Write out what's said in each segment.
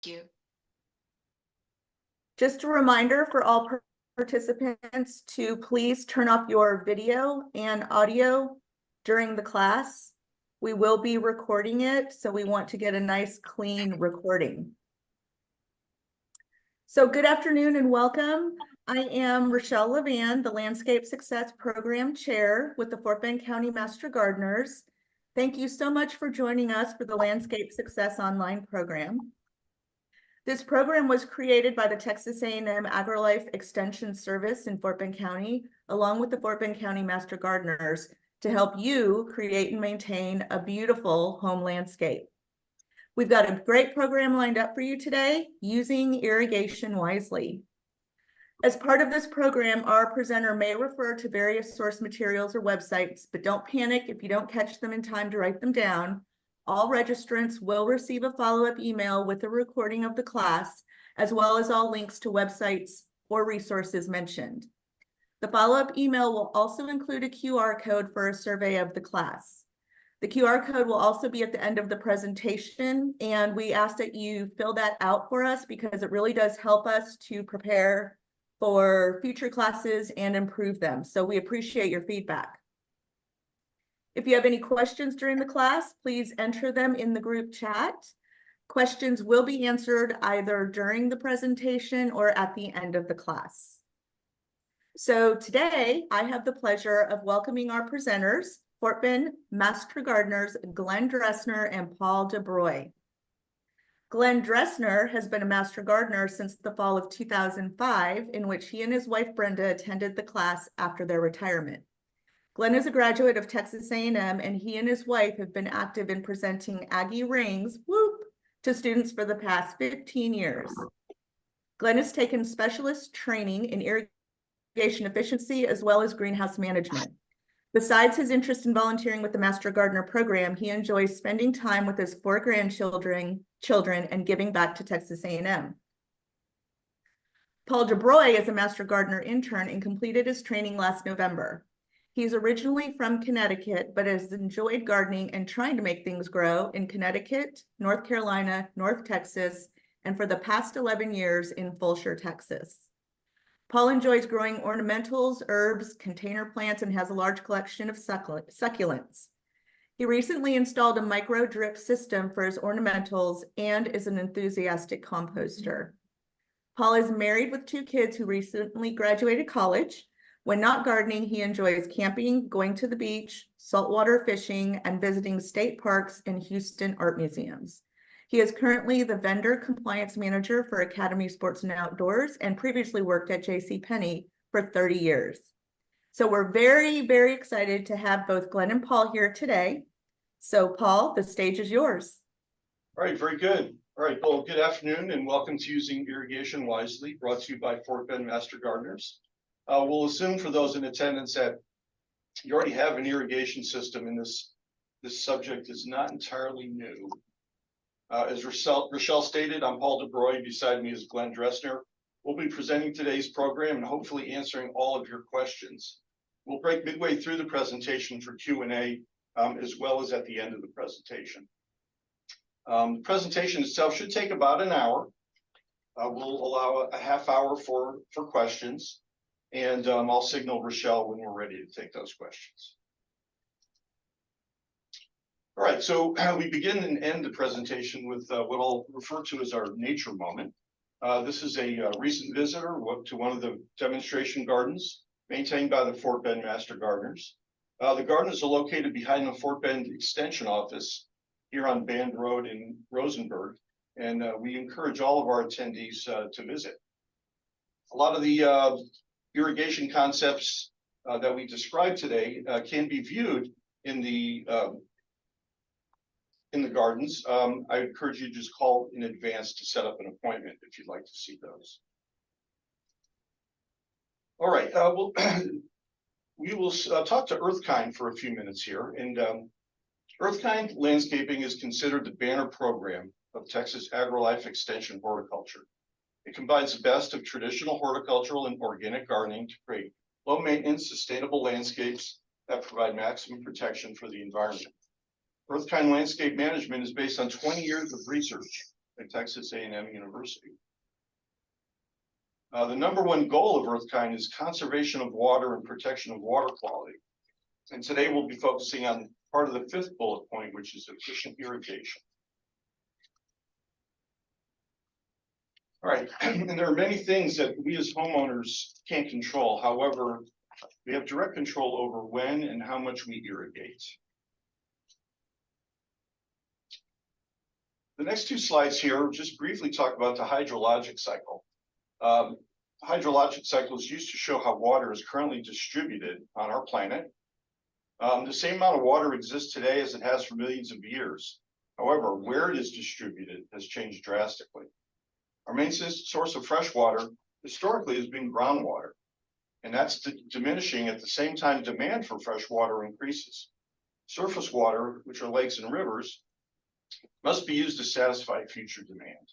you. Just a reminder for all participants to please turn off your video and audio during the class. We will be recording it, so we want to get a nice clean recording. So good afternoon and welcome. I am Rochelle Levan, the Landscape Success Program Chair with the Fort Bend County Master Gardeners. Thank you so much for joining us for the Landscape Success Online program. This program was created by the Texas A&M AgriLife Extension Service in Fort Bend County, along with the Fort Bend County Master Gardeners, to help you create and maintain a beautiful home landscape. We've got a great program lined up for you today, using irrigation wisely. As part of this program, our presenter may refer to various source materials or websites, but don't panic if you don't catch them in time to write them down. All registrants will receive a follow-up email with a recording of the class, as well as all links to websites or resources mentioned. The follow-up email will also include a QR code for a survey of the class. The QR code will also be at the end of the presentation, and we ask that you fill that out for us because it really does help us to prepare for future classes and improve them. So we appreciate your feedback. If you have any questions during the class, please enter them in the group chat. Questions will be answered either during the presentation or at the end of the class. So today I have the pleasure of welcoming our presenters, Fort Bend Master Gardeners Glenn Dressner and Paul DeBroy. Glenn Dressner has been a Master Gardener since the fall of 2005, in which he and his wife Brenda attended the class after their retirement. Glenn is a graduate of Texas A&M, and he and his wife have been active in presenting Aggie rings, whoop, to students for the past 15 years. Glenn has taken specialist training in irrigation efficiency as well as greenhouse management. Besides his interest in volunteering with the Master Gardener program, he enjoys spending time with his 4 grandchildren and giving back to Texas A&M. Paul DeBroy is a Master Gardener intern and completed his training last November. He's originally from Connecticut, but has enjoyed gardening and trying to make things grow in Connecticut, North Carolina, North Texas, and for the past 11 years in Fulshire, Texas. Paul enjoys growing ornamentals, herbs, container plants, and has a large collection of succulents. He recently installed a micro drip system for his ornamentals and is an enthusiastic composter. Paul is married with 2 kids who recently graduated college. When not gardening, he enjoys camping, going to the beach, saltwater fishing, and visiting state parks and Houston art museums. He is currently the vendor compliance manager for Academy Sports and Outdoors and previously worked at JCPenney for 30 years. So we're very, very excited to have both Glenn and Paul here today. So Paul, the stage is yours. All right, very good. All right, well, good afternoon and welcome to Using Irrigation Wisely, brought to you by Fort Bend Master Gardeners. We'll assume for those in attendance that you already have an irrigation system, and this subject is not entirely new. As Rochelle stated, I'm Paul DeBroy. Beside me is Glenn Dressner. We'll be presenting today's program and hopefully answering all of your questions. We'll break midway through the presentation for Q&A, as well as at the end of the presentation. The presentation itself should take about an hour. We'll allow a half hour for questions, and I'll signal Rochelle when we're ready to take those questions. All right, so we begin and end the presentation with what I'll refer to as our nature moment. This is a recent visitor to one of the demonstration gardens maintained by the Fort Bend Master Gardeners. The gardens are located behind the Fort Bend Extension Office here on Band Road in Rosenberg, and we encourage all of our attendees to visit. A lot of the irrigation concepts that we describe today can be viewed in the gardens. I encourage you to just call in advance to set up an appointment if you'd like to see those. All right, we will talk to Earthkind for a few minutes here. And Earthkind Landscaping is considered the banner program of Texas AgriLife Extension Horticulture. It combines the best of traditional horticultural and organic gardening to create low maintenance, sustainable landscapes that provide maximum protection for the environment. Earthkind Landscape Management is based on 20 years of research at Texas A&M University. The number one goal of EarthKind is conservation of water and protection of water quality. And today we'll be focusing on part of the fifth bullet point, which is efficient irrigation. All right, and there are many things that we as homeowners can't control. However, we have direct control over when and how much we irrigate. The next two slides here just briefly talk about the hydrologic cycle. Hydrologic cycle is used to show how water is currently distributed on our planet. The same amount of water exists today as it has for millions of years. However, where it is distributed has changed drastically. Our main source of fresh water historically has been groundwater, and that's diminishing at the same time demand for fresh water increases. Surface water, which are lakes and rivers, must be used to satisfy future demand.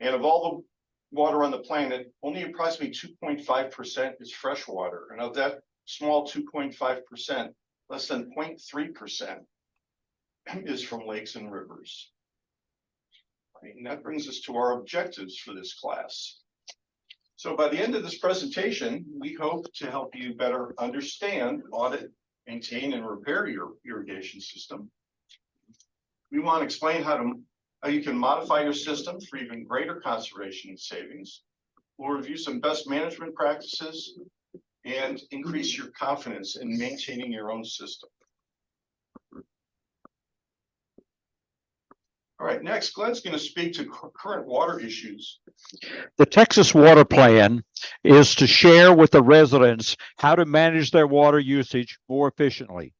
And of all the water on the planet, only approximately 2.5% is fresh water. And of that small 2.5%, less than 0.3% is from lakes and rivers. And that brings us to our objectives for this class. So by the end of this presentation, we hope to help you better understand, audit, maintain, and repair your irrigation system. We want to explain how you can modify your system for even greater conservation and savings. We'll review some best management practices and increase your confidence in maintaining your own system. All right, next, Glenn's going to speak to current water issues. The Texas Water Plan is to share with the residents how to manage their water usage more efficiently.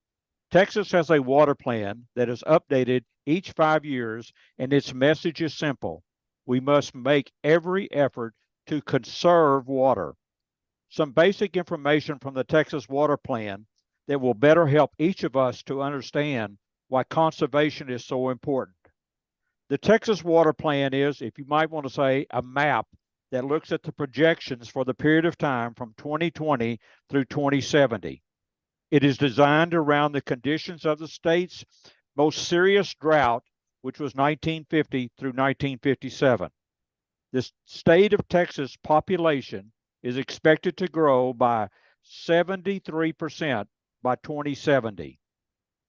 Texas has a water plan that is updated each 5 years, and its message is simple. We must make every effort to conserve water. Some basic information from the Texas Water Plan that will better help each of us to understand why conservation is so important. The Texas Water Plan is, if you might want to say, a map that looks at the projections for the period of time from 2020 through 2070. It is designed around the conditions of the state's most serious drought, which was 1950 through 1957. The state of Texas population is expected to grow by 73% by 2070.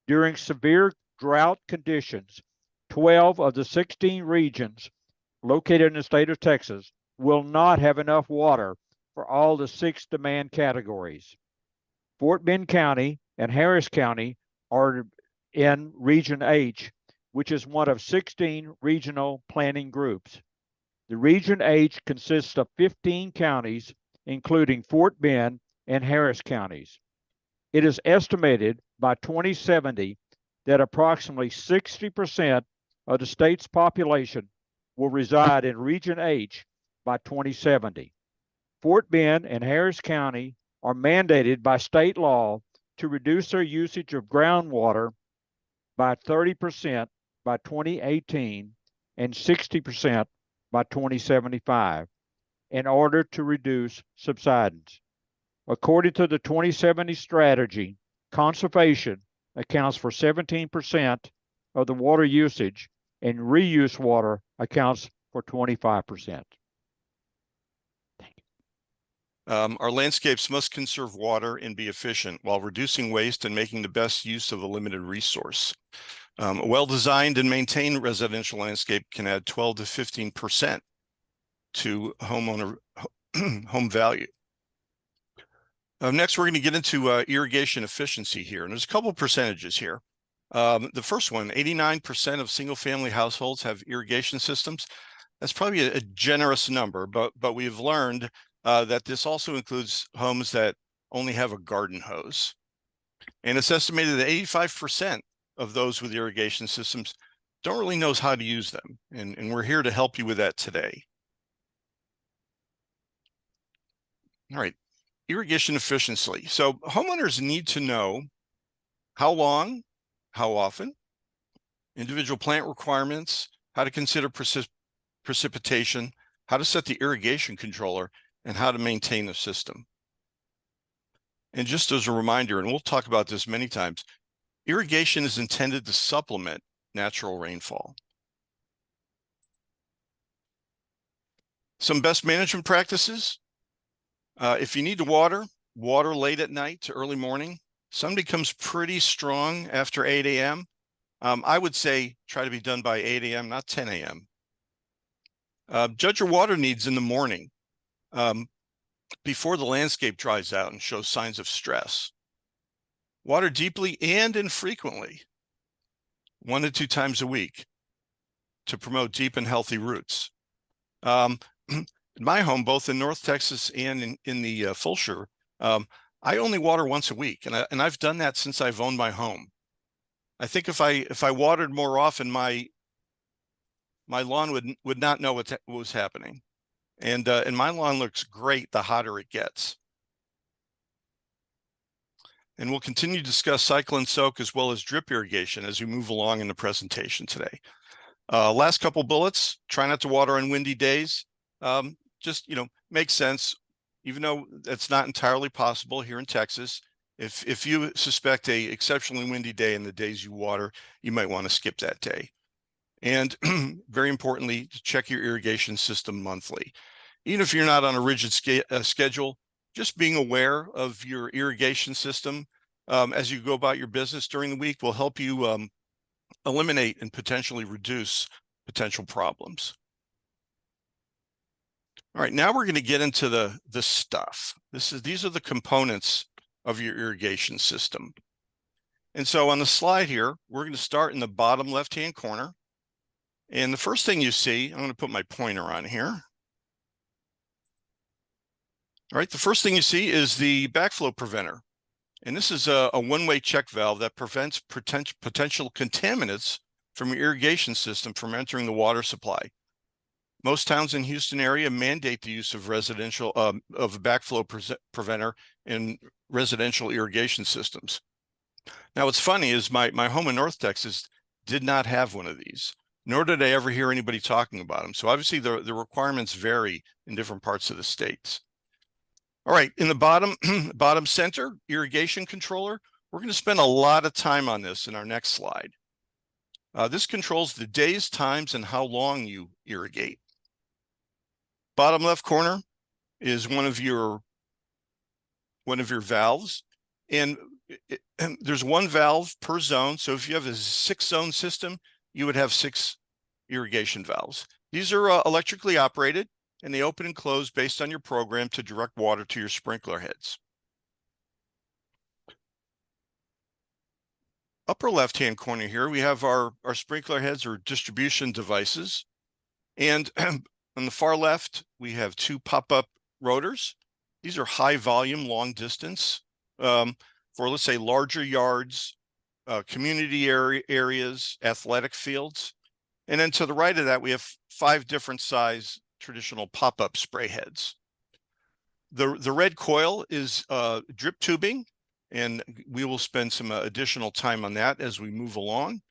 During severe drought conditions, 12 of the 16 regions located in the state of Texas will not have enough water for all the 6 demand categories. Fort Bend County and Harris County are in Region H, which is one of 16 regional planning groups. The Region H consists of 15 counties, including Fort Bend and Harris counties. It is estimated by 2070 that approximately 60% of the state's population will reside in Region H by 2070. Fort Bend and Harris County are mandated by state law to reduce their usage of groundwater by 30% by 2018 and 60% by 2075 in order to reduce subsidence. According to the 2070 strategy, conservation accounts for 17% of the water usage and reuse water accounts for 25%. Our landscapes must conserve water and be efficient while reducing waste and making the best use of the limited resource. A well-designed and maintained residential landscape can add 12 to 15% to homeowner home value. Next, we're going to get into irrigation efficiency here, and there's a couple of percentages here. The first one, 89% of single-family households have irrigation systems. That's probably a generous number, but we've learned that this also includes homes that only have a garden hose. And it's estimated that 85% of those with irrigation systems don't really know how to use them. And we're here to help you with that today. All right, irrigation efficiency. So homeowners need to know how long, how often, individual plant requirements, how to consider precipitation, how to set the irrigation controller, and how to maintain the system. And just as a reminder, and we'll talk about this many times, irrigation is intended to supplement natural rainfall. Some best management practices. If you need to water late at night to early morning. Sun becomes pretty strong after 8 a.m. I would say try to be done by 8 a.m., not 10 a.m. Judge your water needs in the morning before the landscape dries out and shows signs of stress. Water deeply and infrequently, 1 to 2 times a week, to promote deep and healthy roots. In my home, both in North Texas and in the Fulshire, I only water once a week, and I've done that since I've owned my home. I think if I watered more often, my lawn would not know what was happening, and my lawn looks great the hotter it gets. And we'll continue to discuss cycle and soak as well as drip irrigation as we move along in the presentation today. Last couple bullets: try not to water on windy days. Just, makes sense, even though that's not entirely possible here in Texas. If you suspect a exceptionally windy day in the days you water, you might want to skip that day. And very importantly, check your irrigation system monthly. Even if you're not on a rigid schedule, just being aware of your irrigation system as you go about your business during the week will help you eliminate and potentially reduce potential problems. All right, now we're going to get into the stuff. These are the components of your irrigation system. And so on the slide here, we're going to start in the bottom left-hand corner. And the first thing you see, I'm going to put my pointer on here. All right, the first thing you see is the backflow preventer. And this is a one-way check valve that prevents potential contaminants from your irrigation system from entering the water supply. Most towns in Houston area mandate the use of residential of a backflow preventer in residential irrigation systems. Now, what's funny is my home in North Texas did not have one of these, nor did I ever hear anybody talking about them. So obviously the requirements vary in different parts of the states. All right, in the bottom center, irrigation controller, we're going to spend a lot of time on this in our next slide. This controls the days, times, and how long you irrigate. Bottom left corner is one of your valves, and there's one valve per zone. So if you have a 6-zone system, you would have 6 irrigation valves. These are electrically operated, and they open and close based on your program to direct water to your sprinkler heads. Upper left-hand corner here, we have our sprinkler heads or distribution devices. And on the far left, we have 2 pop-up rotors. These are high volume, long distance for, let's say, larger yards, community areas, athletic fields. And then to the right of that, we have 5 different size traditional pop-up spray heads. The red coil is drip tubing, and we will spend some additional time on that as we move along.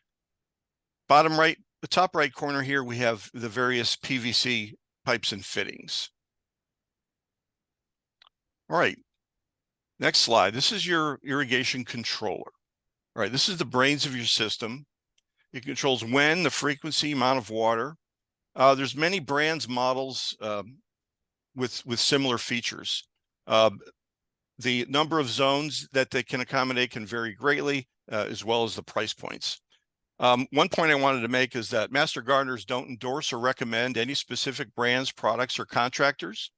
Bottom right, the top right corner here, we have the various PVC pipes and fittings. All right, next slide. This is your irrigation controller. All right, this is the brains of your system. It controls when, the frequency, amount of water. There's many brands, models with similar features. The number of zones that they can accommodate can vary greatly, as well as the price points. One point I wanted to make is that Master Gardeners don't endorse or recommend any specific brands, products, or contractors.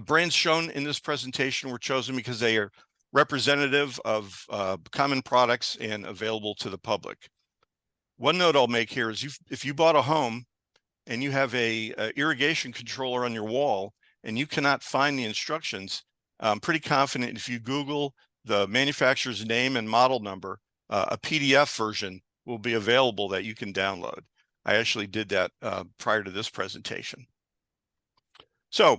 Brands shown in this presentation were chosen because they are representative of common products and available to the public. One note I'll make here is if you bought a home and you have a irrigation controller on your wall and you cannot find the instructions, I'm pretty confident if you Google the manufacturer's name and model number, a PDF version will be available that you can download. I actually did that prior to this presentation. So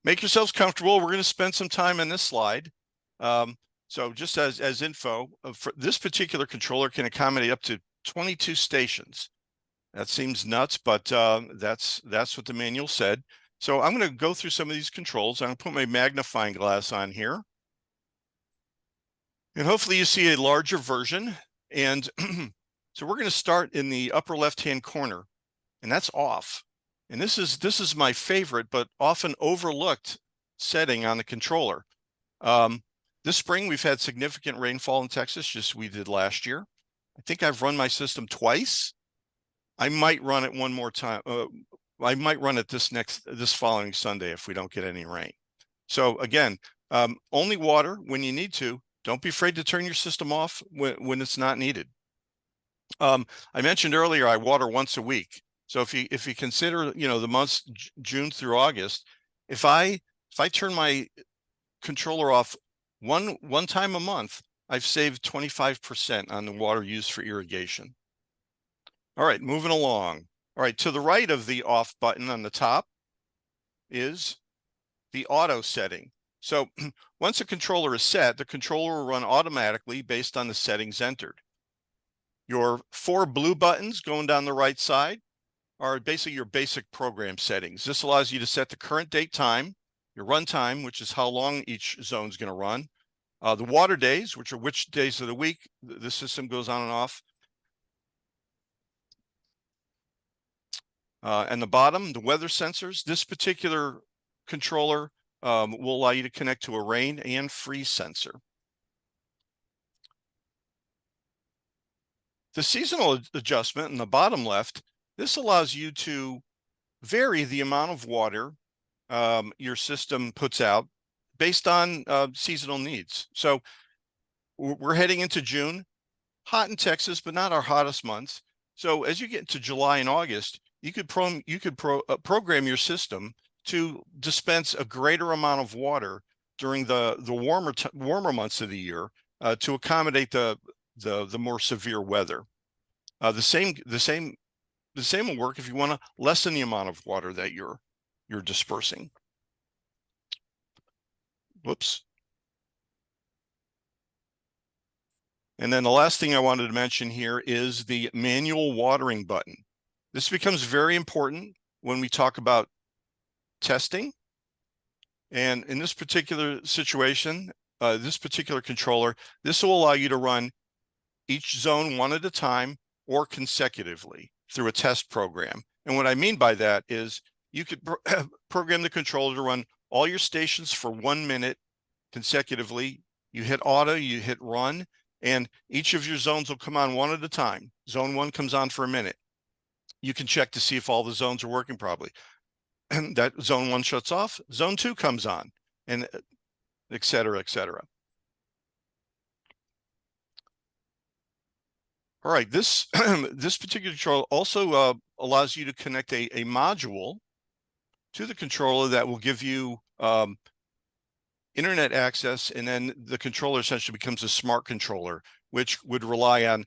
make yourselves comfortable. We're going to spend some time on this slide. So just as info, for this particular controller can accommodate up to 22 stations. That seems nuts, but that's what the manual said. So I'm going to go through some of these controls. I'm going to put my magnifying glass on here. And hopefully you see a larger version. And So we're going to start in the upper left-hand corner, and that's off. And this is my favorite, but often overlooked setting on the controller. This spring, we've had significant rainfall in Texas, just as we did last year. I think I've run my system twice. I might run it one more time. I might run it this following Sunday if we don't get any rain. So again, only water when you need to. Don't be afraid to turn your system off when it's not needed. I mentioned earlier I water once a week. So if you consider, you know, the months June through August, if I turn my controller off one time a month, I've saved 25% on the water used for irrigation. All right, moving along. All right, to the right of the off button on the top is the auto setting. So once a controller is set, the controller will run automatically based on the settings entered. Your 4 blue buttons going down the right side are basically your basic program settings. This allows you to set the current date time, your run time, which is how long each zone is going to run, the water days, which are which days of the week the system goes on and off. And the bottom, the weather sensors. This particular controller will allow you to connect to a rain and freeze sensor. The seasonal adjustment in the bottom left, this allows you to vary the amount of water your system puts out based on seasonal needs. So we're heading into June, hot in Texas, but not our hottest months. So as you get into July and August, you could program your system to dispense a greater amount of water during the warmer months of the year to accommodate the more severe weather. The same will work if you want to lessen the amount of water that you're dispersing. Whoops. And then the last thing I wanted to mention here is the manual watering button. This becomes very important when we talk about testing. And in this particular situation, this particular controller, this will allow you to run each zone one at a time or consecutively through a test program. And what I mean by that is you could program the controller to run all your stations for 1 minute consecutively. You hit auto, you hit run, and each of your zones will come on one at a time. Zone 1 comes on for a minute. You can check to see if all the zones are working properly. And that zone 1 shuts off, zone 2 comes on, and et cetera, et cetera. All right, this this particular controller also allows you to connect a module to the controller that will give you internet access, and then the controller essentially becomes a smart controller, which would rely on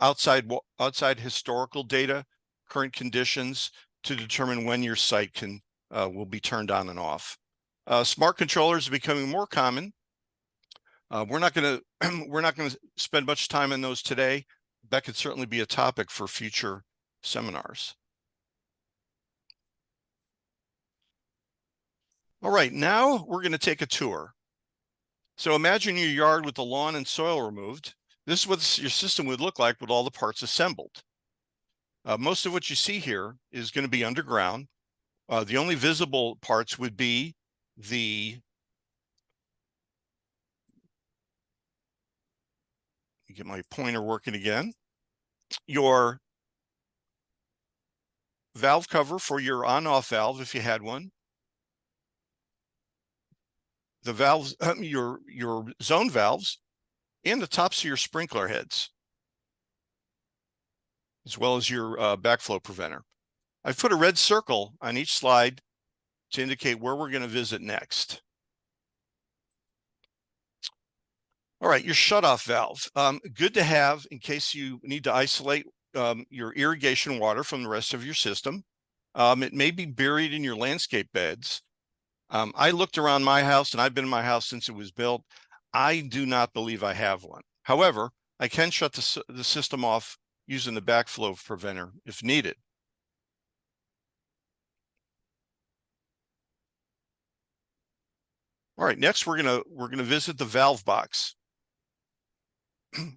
outside historical data, current conditions to determine when your site will be turned on and off. Smart controllers are becoming more common. We're not going to spend much time on those today. That could certainly be a topic for future seminars. All right, now we're going to take a tour. So imagine your yard with the lawn and soil removed. This is what your system would look like with all the parts assembled. Most of what you see here is going to be underground. The only visible parts would be get my pointer working again. Your valve cover for your on-off valve, if you had one. The valves, your zone valves, and the tops of your sprinkler heads, as well as your backflow preventer. I've put a red circle on each slide to indicate where we're going to visit next. All right, your shutoff valve. Good to have in case you need to isolate your irrigation water from the rest of your system. It may be buried in your landscape beds. I looked around my house, and I've been in my house since it was built. I do not believe I have one. However, I can shut the system off using the backflow preventer if needed. All right, next we're gonna visit the valve box.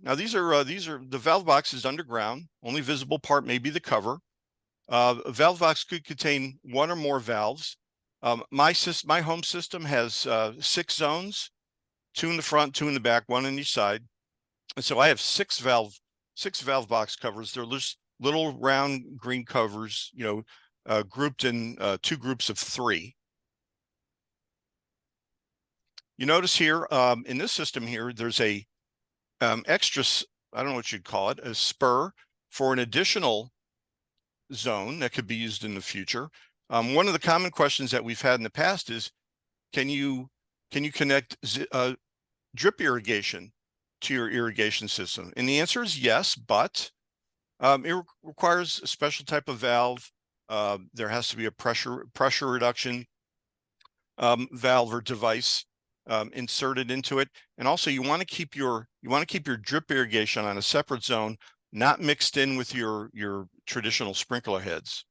Now these are the valve box is underground. Only visible part may be the cover. A valve box could contain one or more valves. My home system has 6 zones, 2 in the front, 2 in the back, 1 on each side. And so I have 6 valve box covers. They're just little round green covers, grouped in 2 groups of 3. You notice here in this system here, there's a extra, I don't know what you'd call it, a spur for an additional zone that could be used in the future. One of the common questions that we've had in the past is, can you connect drip irrigation to your irrigation system? And the answer is yes, but it requires a special type of valve. There has to be a pressure reduction valve or device inserted into it. And also you want to keep your drip irrigation on a separate zone, not mixed in with your traditional sprinkler heads.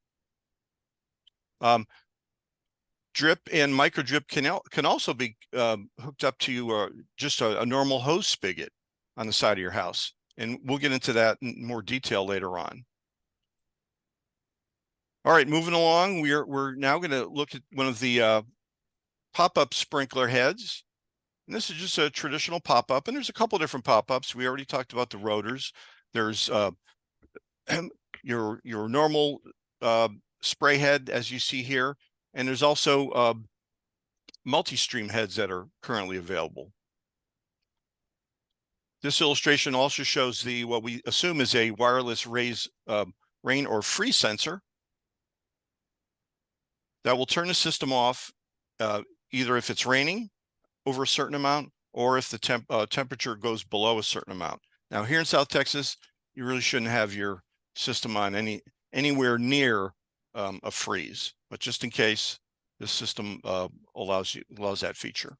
Drip and micro drip can also be hooked up to just a normal hose spigot on the side of your house. And we'll get into that in more detail later on. All right, moving along, we're now going to look at one of the pop-up sprinkler heads. And this is just a traditional pop-up, and there's a couple different pop-ups. We already talked about the rotors. There's your normal spray head, as you see here, and there's also multi-stream heads that are currently available. This illustration also shows what we assume is a wireless rain or freeze sensor that will turn the system off either if it's raining over a certain amount or if the temperature goes below a certain amount. Now here in South Texas, you really shouldn't have your system on anywhere near a freeze, but just in case, this system allows that feature.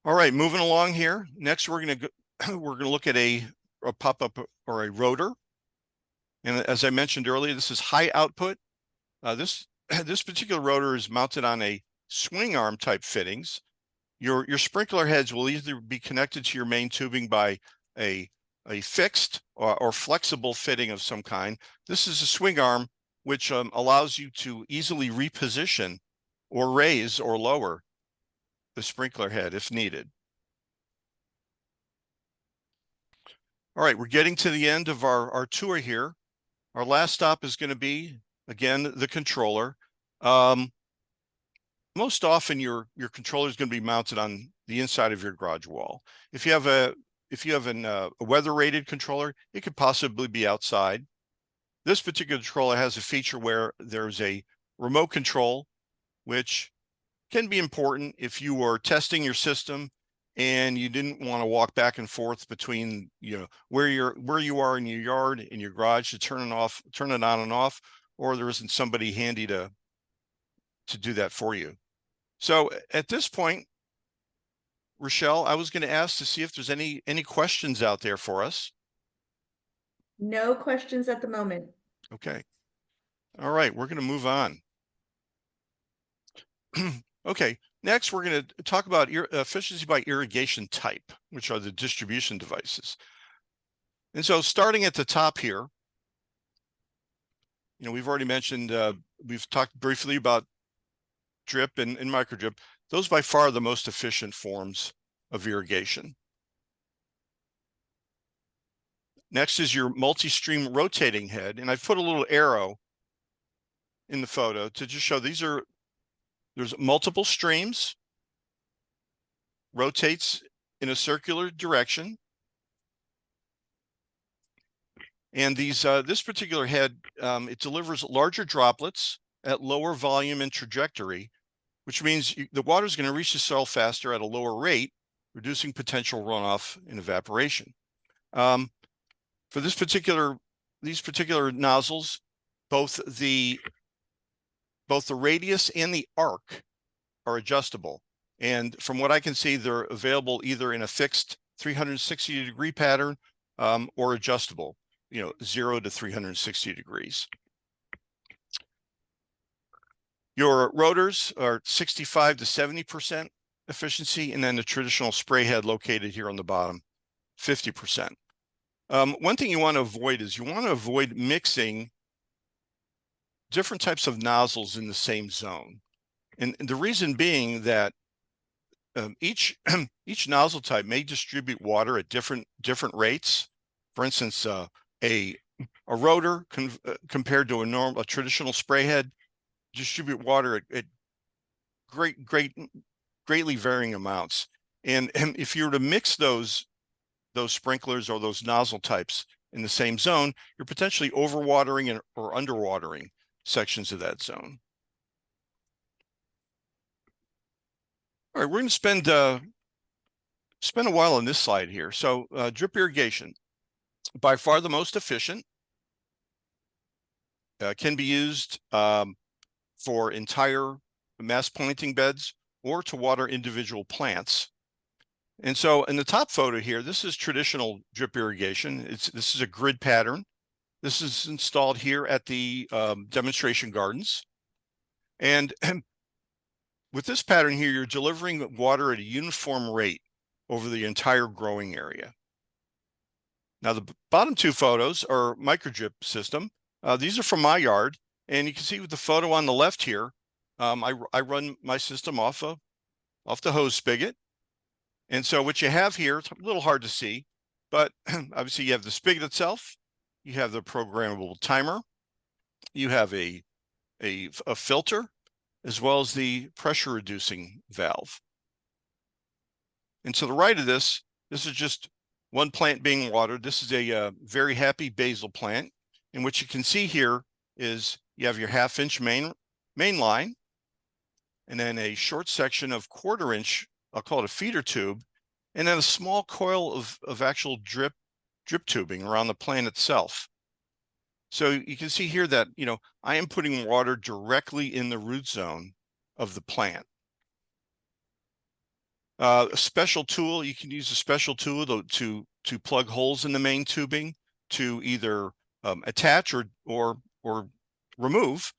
All right, moving along here. Next, we're gonna look at a pop-up or a rotor. And as I mentioned earlier, this is high output. This particular rotor is mounted on a swing arm type fittings. Your sprinkler heads will either be connected to your main tubing by a fixed or flexible fitting of some kind. This is a swing arm, which allows you to easily reposition or raise or lower the sprinkler head if needed. All right, we're getting to the end of our tour here. Our last stop is going to be, again, the controller. Most often your controller is going to be mounted on the inside of your garage wall. If you have a weather rated controller, it could possibly be outside. This particular controller has a feature where there's a remote control, which can be important if you are testing your system and you didn't want to walk back and forth between where you are in your yard, in your garage to turn it on and off, or there isn't somebody handy to do that for you. So at this point, Rochelle, I was going to ask to see if there's any questions out there for us. No questions at the moment. Okay. All right, we're going to move on. Okay, next we're going to talk about efficiency by irrigation type, which are the distribution devices. And so starting at the top here, we've already mentioned, we've talked briefly about drip and micro drip. Those by far are the most efficient forms of irrigation. Next is your multi-stream rotating head. And I've put a little arrow in the photo to just show there's multiple streams, rotates in a circular direction. And this particular head, it delivers larger droplets at lower volume and trajectory, which means the water is going to reach the soil faster at a lower rate, reducing potential runoff and evaporation. For these particular nozzles, both the radius and the arc are adjustable. And from what I can see, they're available either in a fixed 360-degree pattern or adjustable, 0 to 360 degrees. Your rotors are 65 to 70% efficiency, and then the traditional spray head located here on the bottom, 50%. One thing you want to avoid is you want to avoid mixing different types of nozzles in the same zone. And the reason being that each nozzle type may distribute water at different rates. For instance, a rotor compared to a traditional spray head distribute water at greatly varying amounts. And if you were to mix those sprinklers or those nozzle types in the same zone, you're potentially overwatering or underwatering sections of that zone. All right, we're going to spend a while on this slide here. So drip irrigation, by far the most efficient, can be used for entire mass planting beds or to water individual plants. And so in the top photo here, this is traditional drip irrigation. This is a grid pattern. This is installed here at the demonstration gardens. And with this pattern here, you're delivering water at a uniform rate over the entire growing area. Now, the bottom two photos are micro drip system. These are from my yard. And you can see with the photo on the left here, I run my system off the hose spigot. And so what you have here, it's a little hard to see, but obviously you have the spigot itself, you have the programmable timer, you have a filter, as well as the pressure reducing valve. And to the right of this is just one plant being watered. This is a very happy basil plant. And what you can see here is you have your 1/2 inch main line, and then a short section of 1/4 inch, I'll call it a feeder tube, and then a small coil of actual drip tubing around the plant itself. So you can see here that, I am putting water directly in the root zone of the plant. A special tool, you can use a special tool to plug holes in the main tubing to either attach or remove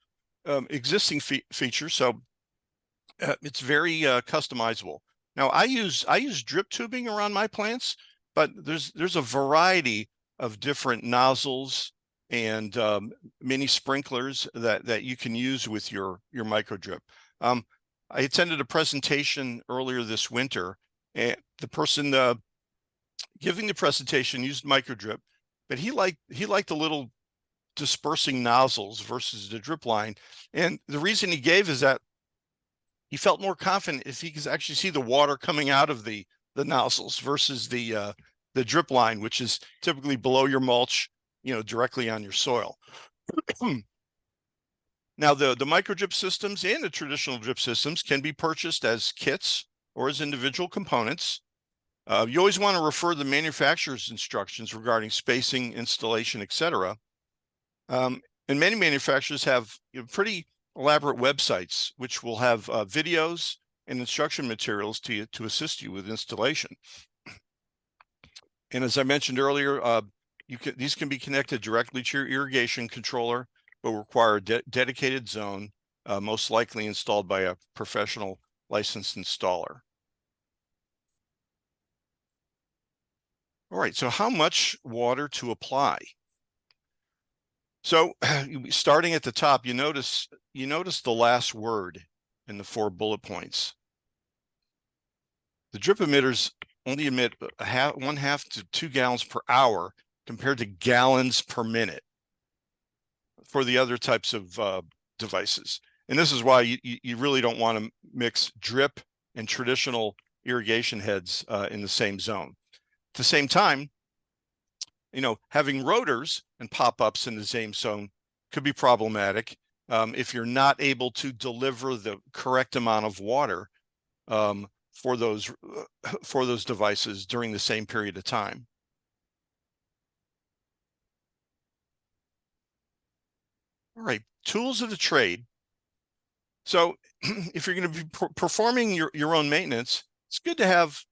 existing features. So it's very customizable. Now I use drip tubing around my plants, but there's a variety of different nozzles and mini sprinklers that you can use with your micro drip. I attended a presentation earlier this winter, and the person giving the presentation used micro drip, but he liked the little dispersing nozzles versus the drip line. And the reason he gave is that he felt more confident if he could actually see the water coming out of the nozzles versus the drip line, which is typically below your mulch, directly on your soil. Now, the micro drip systems and the traditional drip systems can be purchased as kits or as individual components. You always want to refer the manufacturer's instructions regarding spacing, installation, etc. And many manufacturers have pretty elaborate websites, which will have videos and instruction materials to assist you with installation. And as I mentioned earlier, these can be connected directly to your irrigation controller, but require a dedicated zone, most likely installed by a professional licensed installer. All right, so how much water to apply? So starting at the top, you notice the last word in the 4 bullet points. The drip emitters only emit 1/2 to 2 gallons per hour compared to gallons per minute for the other types of devices. And this is why you really don't want to mix drip and traditional irrigation heads in the same zone. At the same time, having rotors and pop-ups in the same zone could be problematic if you're not able to deliver the correct amount of water for those devices during the same period of time. All right, tools of the trade. So if you're going to be performing your own maintenance, it's good to have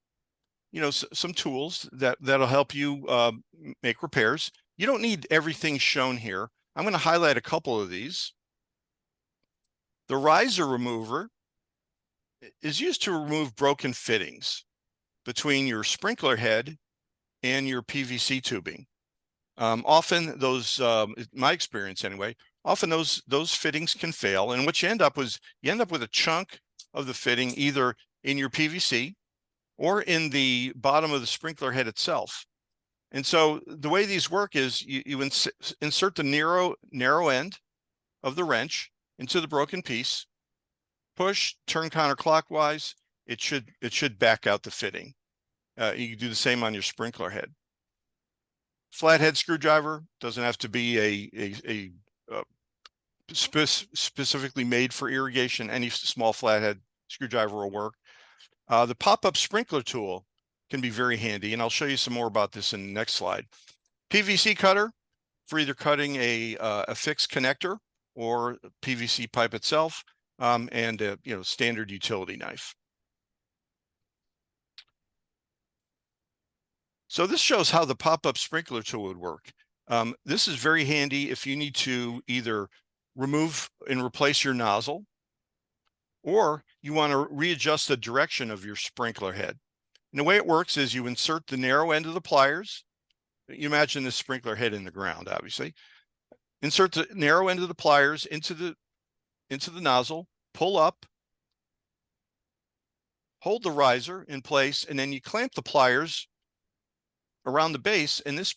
some tools that'll help you make repairs. You don't need everything shown here. I'm going to highlight a couple of these. The riser remover is used to remove broken fittings between your sprinkler head and your PVC tubing. Often those, my experience anyway, often those fittings can fail, and what you end up with a chunk of the fitting either in your PVC or in the bottom of the sprinkler head itself. And so the way these work is you insert the narrow end of the wrench into the broken piece, push, turn counterclockwise. It should back out the fitting. You can do the same on your sprinkler head. Flathead screwdriver doesn't have to be specifically made for irrigation. Any small flathead screwdriver will work. The pop-up sprinkler tool can be very handy, and I'll show you some more about this in the next slide. PVC cutter for either cutting a fixed connector or PVC pipe itself, and a standard utility knife. So this shows how the pop-up sprinkler tool would work. This is very handy if you need to either remove and replace your nozzle, or you want to readjust the direction of your sprinkler head. And the way it works is you insert the narrow end of the pliers. You imagine this sprinkler head in the ground, obviously. Insert the narrow end of the pliers into the nozzle, pull up, hold the riser in place, and then you clamp the pliers around the base, and this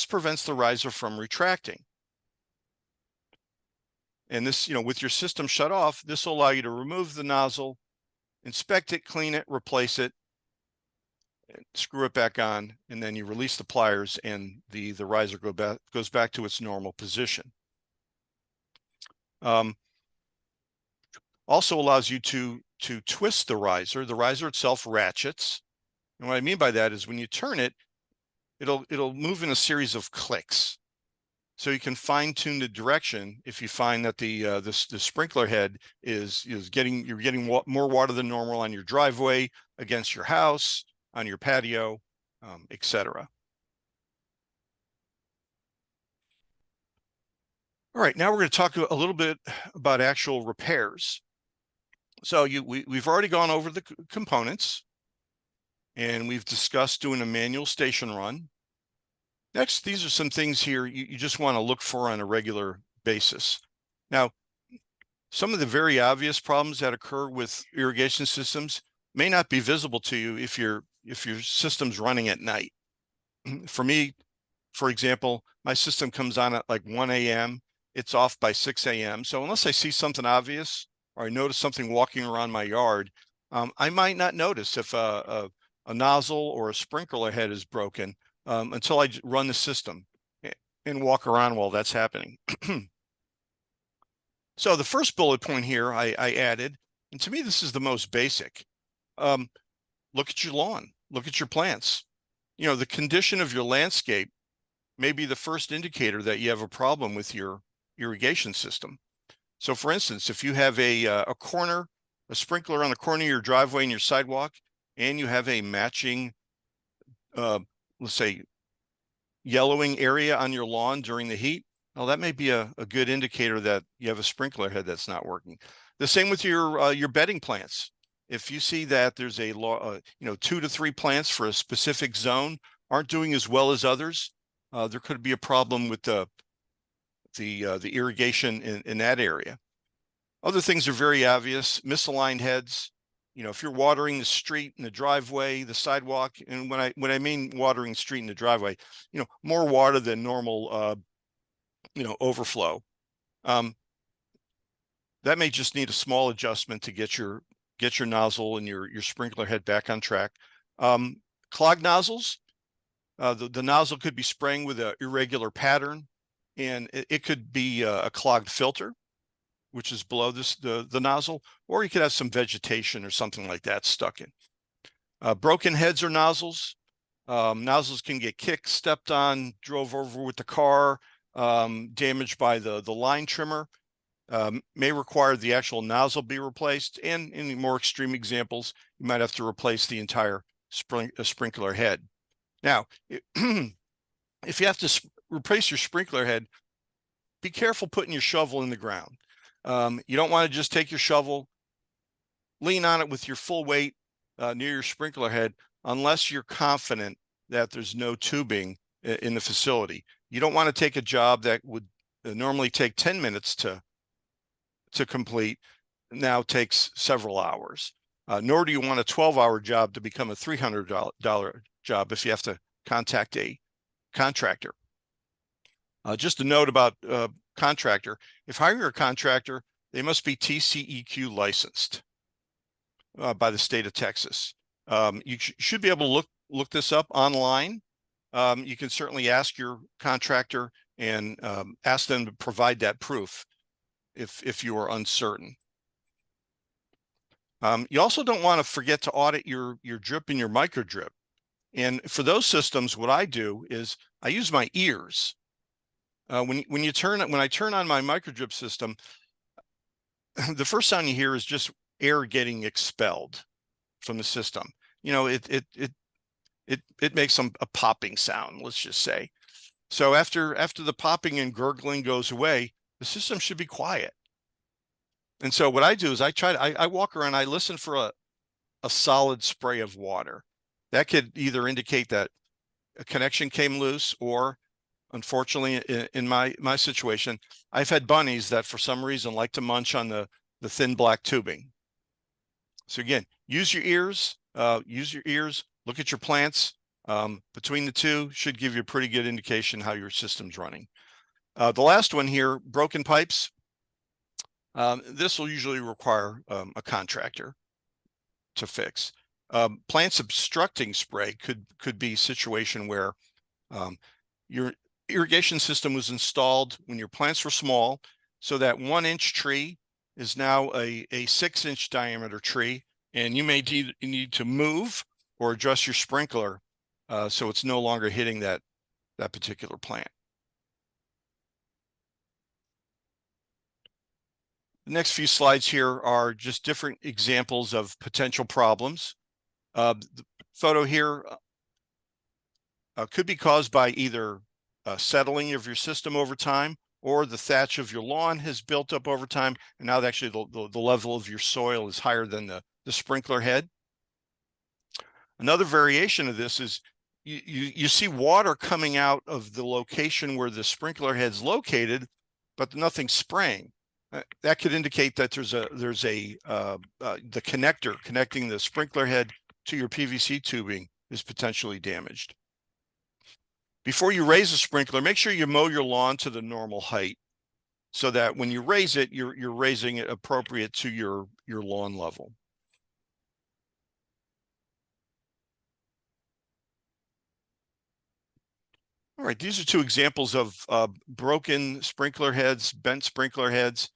prevents the riser from retracting. And this, with your system shut off, this will allow you to remove the nozzle, inspect it, clean it, replace it, screw it back on, and then you release the pliers and the riser goes back to its normal position. Also allows you to twist the riser. The riser itself ratchets. And what I mean by that is when you turn it, it'll move in a series of clicks. So you can fine tune the direction if you find that the sprinkler head you're getting more water than normal on your driveway, against your house, on your patio, etc. All right, now we're going to talk a little bit about actual repairs. So we've already gone over the components, and we've discussed doing a manual station run. Next, these are some things here you just want to look for on a regular basis. Now, some of the very obvious problems that occur with irrigation systems may not be visible to you if your system's running at night. For me, for example, my system comes on at like 1 a.m. It's off by 6 a.m. So unless I see something obvious or I notice something walking around my yard, I might not notice if a nozzle or a sprinkler head is broken until I run the system and walk around while that's happening. So the first bullet point here I added, and to me this is the most basic. Look at your lawn, look at your plants. The condition of your landscape may be the first indicator that you have a problem with your irrigation system. So for instance, if you have a sprinkler on the corner of your driveway and your sidewalk, and you have a matching, let's say, yellowing area on your lawn during the heat, well, that may be a good indicator that you have a sprinkler head that's not working. The same with your bedding plants. If you see that there's 2 to 3 plants for a specific zone aren't doing as well as others, there could be a problem with the irrigation in that area. Other things are very obvious. Misaligned heads. If you're watering the street and the driveway, the sidewalk, and when I mean watering the street and the driveway, more water than normal, overflow. That may just need a small adjustment to get your nozzle and your sprinkler head back on track. Clogged nozzles. The nozzle could be spraying with an irregular pattern, and it could be a clogged filter, which is below the nozzle, or you could have some vegetation or something like that stuck in. Broken heads or nozzles. Nozzles can get kicked, stepped on, drove over with the car, damaged by the line trimmer. May require the actual nozzle be replaced, and in more extreme examples, you might have to replace the entire sprinkler head. Now, if you have to replace your sprinkler head, be careful putting your shovel in the ground. You don't want to just take your shovel, lean on it with your full weight near your sprinkler head unless you're confident that there's no tubing in the facility. You don't want to take a job that would normally take 10 minutes to complete, now takes several hours. Nor do you want a 12-hour job to become a $300 job if you have to contact a contractor. Just a note about contractor. If hiring a contractor, they must be TCEQ licensed by the state of Texas. You should be able to look this up online. You can certainly ask your contractor and ask them to provide that proof if you are uncertain. You also don't want to forget to audit your drip and your micro drip. And for those systems, what I do is I use my ears. When I turn on my micro drip system, the first sound you hear is just air getting expelled from the system. You know, it makes a popping sound, let's just say. So after the popping and gurgling goes away, the system should be quiet. And so what I do is I walk around, I listen for a solid spray of water. That could either indicate that a connection came loose, or unfortunately in my situation, I've had bunnies that for some reason like to munch on the thin black tubing. So again, use your ears, look at your plants. Between the two should give you a pretty good indication how your system's running. The last one here, broken pipes. This will usually require a contractor to fix. Plants obstructing spray could be a situation where your irrigation system was installed when your plants were small, so that 1-inch tree is now a 6-inch diameter tree, and you may need to move or adjust your sprinkler so it's no longer hitting that particular plant. The next few slides here are just different examples of potential problems. The photo here could be caused by either settling of your system over time, or the thatch of your lawn has built up over time, and now actually the level of your soil is higher than the sprinkler head. Another variation of this is you see water coming out of the location where the sprinkler head's located, but nothing's spraying. That could indicate that there's the connector connecting the sprinkler head to your PVC tubing is potentially damaged. Before you raise a sprinkler, make sure you mow your lawn to the normal height, so that when you raise it, you're raising it appropriate to your lawn level. All right, these are two examples of broken sprinkler heads, bent sprinkler heads.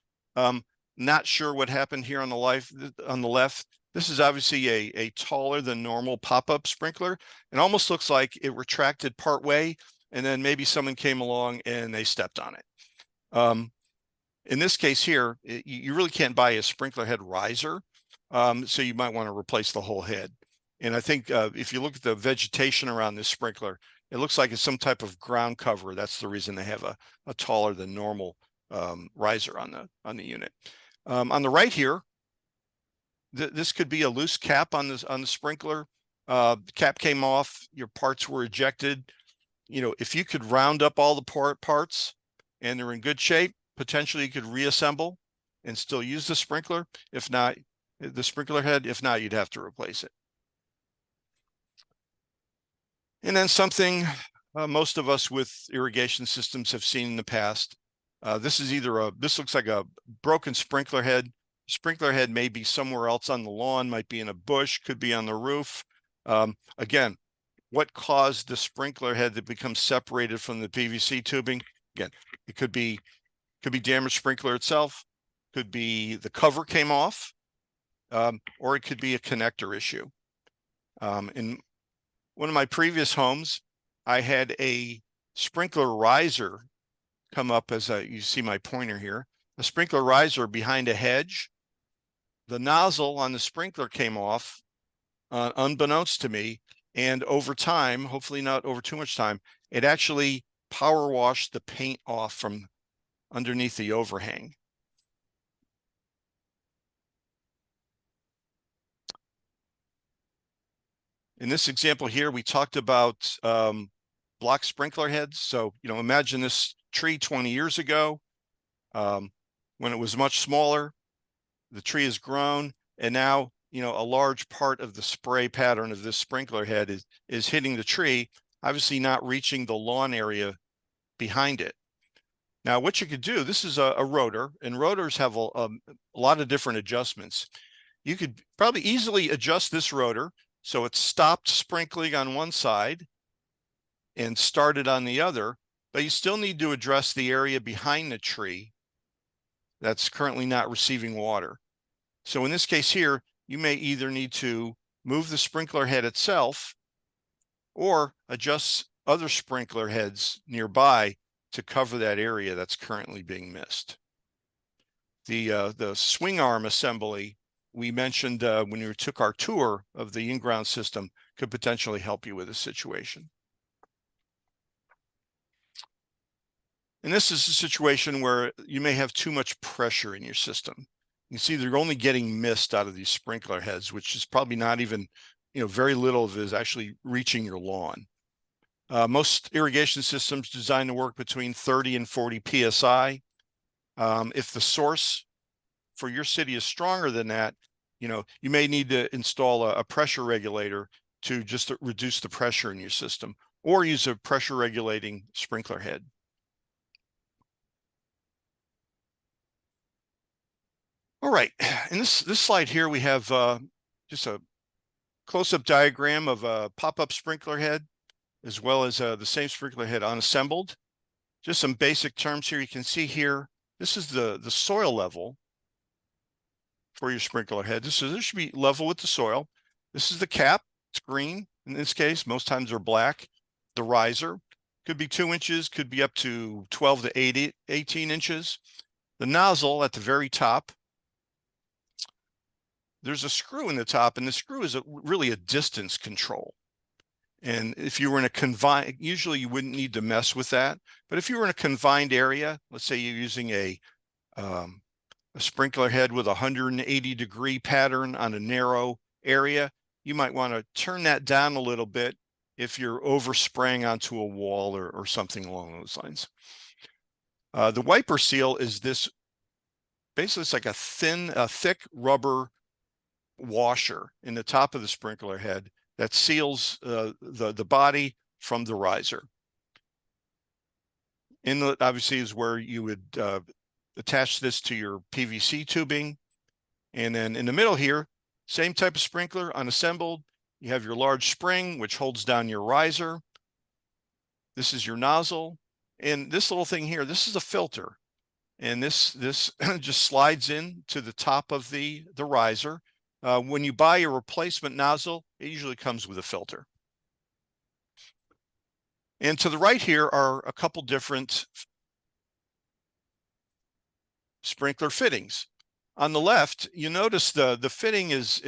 Not sure what happened here on the left. This is obviously a taller than normal pop-up sprinkler. It almost looks like it retracted part way, and then maybe someone came along and they stepped on it. In this case here, you really can't buy a sprinkler head riser, so you might want to replace the whole head. And I think if you look at the vegetation around this sprinkler, it looks like it's some type of ground cover. That's the reason they have a taller than normal riser on the unit. On the right here, this could be a loose cap on the sprinkler. The cap came off, your parts were ejected. You know, if you could round up all the parts and they're in good shape, potentially you could reassemble and still use the sprinkler. If not, the sprinkler head, if not, you'd have to replace it. And then something most of us with irrigation systems have seen in the past. This looks like a broken sprinkler head. Sprinkler head may be somewhere else on the lawn, might be in a bush, could be on the roof. Again, what caused the sprinkler head to become separated from the PVC tubing? Again, it could be damaged sprinkler itself, could be the cover came off, or it could be a connector issue. In one of my previous homes, I had a sprinkler riser come up, as you see my pointer here, a sprinkler riser behind a hedge. The nozzle on the sprinkler came off, unbeknownst to me, and over time, hopefully not over too much time, it actually power washed the paint off from underneath the overhang. In this example here, we talked about block sprinkler heads. So, imagine this tree 20 years ago, when it was much smaller. The tree has grown, and now, a large part of the spray pattern of this sprinkler head is hitting the tree, obviously not reaching the lawn area behind it. Now, what you could do, this is a rotor, and rotors have a lot of different adjustments. You could probably easily adjust this rotor so it stopped sprinkling on one side and started on the other, but you still need to address the area behind the tree that's currently not receiving water. So in this case here, you may either need to move the sprinkler head itself or adjust other sprinkler heads nearby to cover that area that's currently being missed. The swing arm assembly we mentioned when we took our tour of the in-ground system could potentially help you with this situation. And this is a situation where you may have too much pressure in your system. You see they're only getting mist out of these sprinkler heads, which is probably not even, very little of it is actually reaching your lawn. Most irrigation systems designed to work between 30 and 40 PSI. If the source for your city is stronger than that, you may need to install a pressure regulator to just reduce the pressure in your system, or use a pressure regulating sprinkler head. All right, in this slide here, we have just a close-up diagram of a pop-up sprinkler head, as well as the same sprinkler head unassembled. Just some basic terms here. You can see here, this is the soil level for your sprinkler head. This should be level with the soil. This is the cap. It's green in this case. Most times they're black. The riser could be 2 inches, could be up to 12 to 18 inches. The nozzle at the very top. There's a screw in the top, and the screw is really a distance control. And if you were in a confined, usually you wouldn't need to mess with that. But if you were in a confined area, let's say you're using a sprinkler head with a 180-degree pattern on a narrow area, you might want to turn that down a little bit if you're overspraying onto a wall or something along those lines. The wiper seal is this, basically it's like a thick rubber washer in the top of the sprinkler head that seals the body from the riser. Inlet obviously is where you would attach this to your PVC tubing. And then in the middle here, same type of sprinkler, unassembled. You have your large spring, which holds down your riser. This is your nozzle. And this little thing here, this is a filter. And this just slides in to the top of the riser. When you buy a replacement nozzle, it usually comes with a filter. And to the right here are a couple different sprinkler fittings. On the left, you notice the fitting is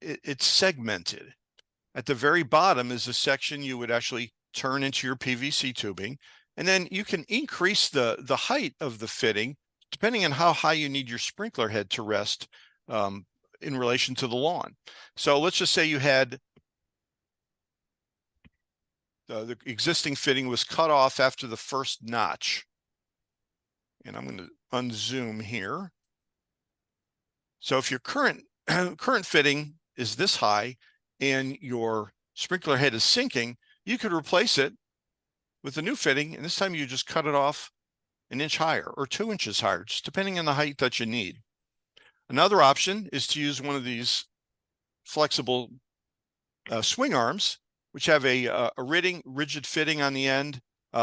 it's segmented. At the very bottom is a section you would actually turn into your PVC tubing, and then you can increase the height of the fitting depending on how high you need your sprinkler head to rest in relation to the lawn. So let's just say you had the existing fitting was cut off after the first notch. And I'm going to unzoom here. So if your current fitting is this high and your sprinkler head is sinking, you could replace it with a new fitting, and this time you just cut it off an inch higher or 2 inches higher, just depending on the height that you need. Another option is to use one of these flexible swing arms, which have a rigid fitting on the end.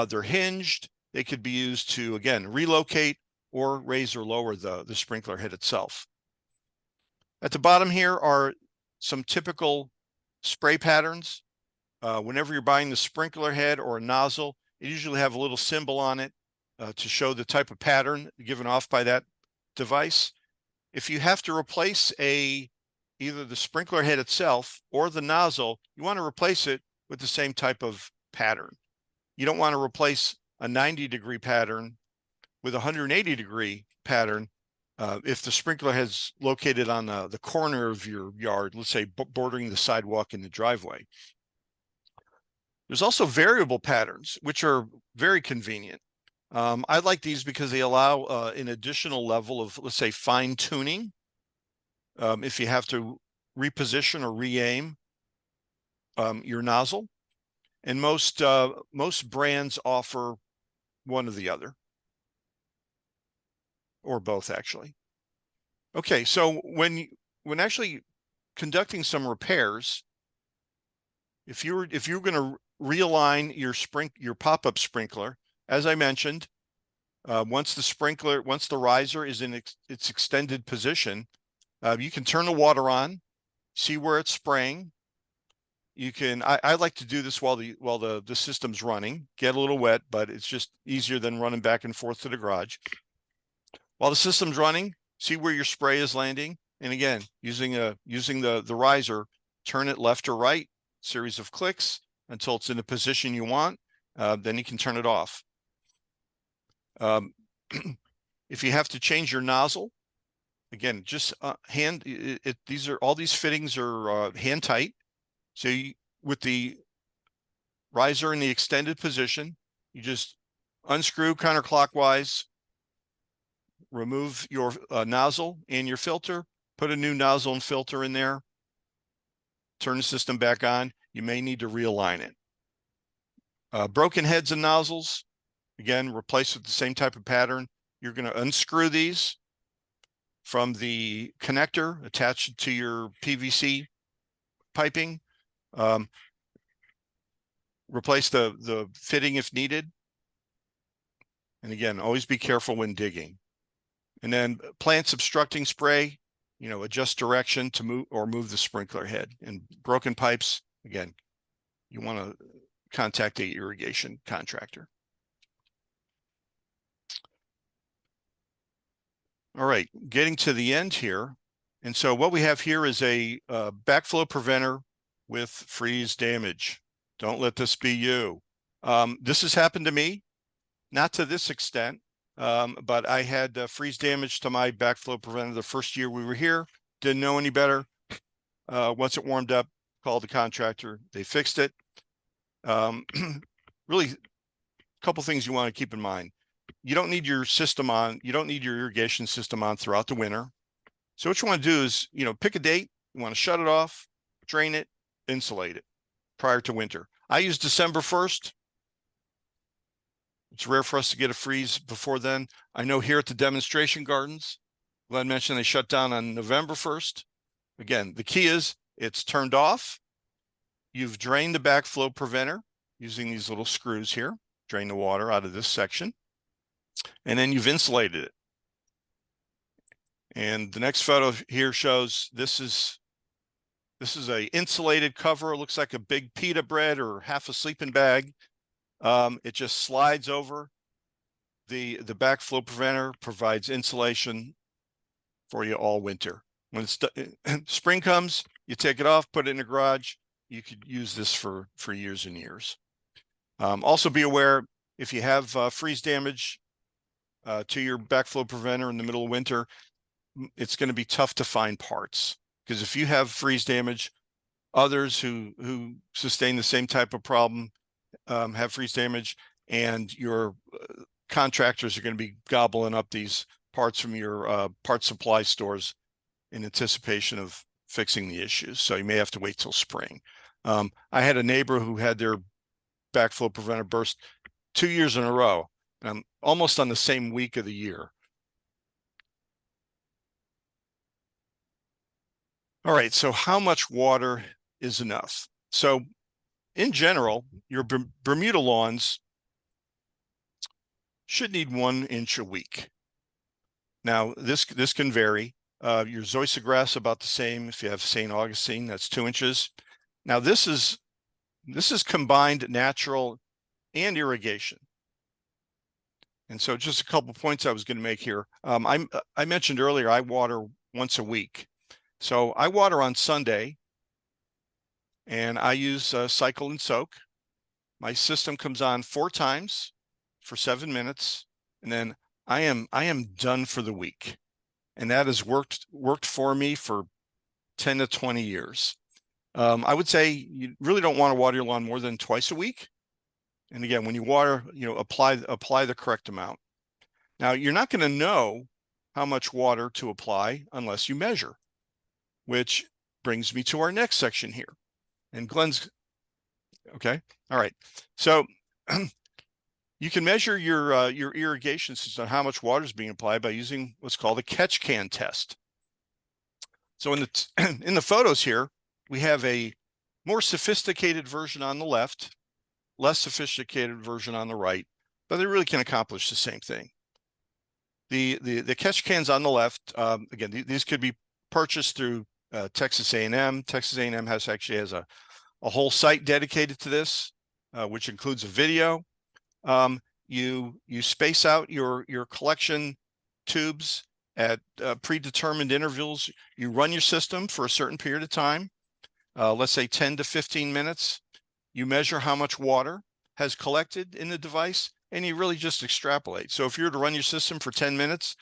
They're hinged. They could be used to, again, relocate or raise or lower the sprinkler head itself. At the bottom here are some typical spray patterns. Whenever you're buying the sprinkler head or a nozzle, it usually have a little symbol on it to show the type of pattern given off by that device. If you have to replace either the sprinkler head itself or the nozzle, you want to replace it with the same type of pattern. You don't want to replace a 90-degree pattern with a 180-degree pattern If the sprinkler head's located on the corner of your yard, let's say bordering the sidewalk in the driveway. There's also variable patterns, which are very convenient. I like these because they allow an additional level of, let's say, fine tuning. If you have to reposition or re-aim your nozzle, and most brands offer one or the other, or both actually. Okay, so when actually conducting some repairs, if you're going to realign your pop-up sprinkler, as I mentioned, once the riser is in its extended position, you can turn the water on, see where it's spraying. You can, I like to do this while the system's running, get a little wet, but it's just easier than running back and forth to the garage. While the system's running, see where your spray is landing. And again, using the riser, turn it left or right, series of clicks until it's in the position you want. Then you can turn it off. If you have to change your nozzle, again, just all these fittings are hand tight. So with the riser in the extended position, you just unscrew counterclockwise, remove your nozzle and your filter, put a new nozzle and filter in there, turn the system back on. You may need to realign it. Broken heads and nozzles, again, replace with the same type of pattern. You're going to unscrew these from the connector attached to your PVC piping. Replace the fitting if needed. And again, always be careful when digging. And then plants obstructing spray, adjust direction to move the sprinkler head. And broken pipes, again, you want to contact an irrigation contractor. All right, getting to the end here. And so what we have here is a backflow preventer with freeze damage. Don't let this be you. This has happened to me, not to this extent, but I had freeze damage to my backflow preventer the first year we were here. Didn't know any better. Once it warmed up, called the contractor. They fixed it. Really, a couple things you want to keep in mind. You don't need your system on. You don't need your irrigation system on throughout the winter. So what you want to do is, pick a date. You want to shut it off, drain it, insulate it prior to winter. I use December 1st. It's rare for us to get a freeze before then. I know here at the demonstration gardens, Glenn mentioned they shut down on November 1st. Again, the key is it's turned off. You've drained the backflow preventer using these little screws here, drain the water out of this section, and then you've insulated it. And the next photo here shows this is a insulated cover. It looks like a big pita bread or half a sleeping bag. It just slides over. The backflow preventer provides insulation for you all winter. When spring comes, you take it off, put it in the garage. You could use this for years and years. Also be aware, if you have freeze damage to your backflow preventer in the middle of winter, it's going to be tough to find parts, because if you have freeze damage, others who sustain the same type of problem have freeze damage, and your contractors are going to be gobbling up these parts from your parts supply stores in anticipation of fixing the issues. So you may have to wait till spring. I had a neighbor who had their backflow preventer burst 2 years in a row, almost on the same week of the year. All right, so how much water is enough? So in general, your Bermuda lawns should need 1 inch a week. Now, this can vary. Your zoysia grass about the same. If you have St. Augustine, that's 2 inches. Now, this is combined natural and irrigation. And so just a couple points I was going to make here. I mentioned earlier I water once a week. So I water on Sunday, and I use cycle and soak. My system comes on 4 times for 7 minutes, and then I am done for the week. And that has worked for me for 10 to 20 years. I would say you really don't want to water your lawn more than twice a week. And again, when you water, apply the correct amount. Now, you're not going to know how much water to apply unless you measure, which brings me to our next section here. And Glenn's, okay, all right. So you can measure your irrigation system, how much water is being applied by using what's called a catch can test. So in the photos here, we have a more sophisticated version on the left, less sophisticated version on the right, but they really can accomplish the same thing. The catch cans on the left, again, these could be purchased through Texas A&M. Texas A&M actually has a whole site dedicated to this, which includes a video. You space out your collection tubes at predetermined intervals. You run your system for a certain period of time, let's say 10 to 15 minutes. You measure how much water has collected in the device, and you really just extrapolate. So if you were to run your system for 10 minutes,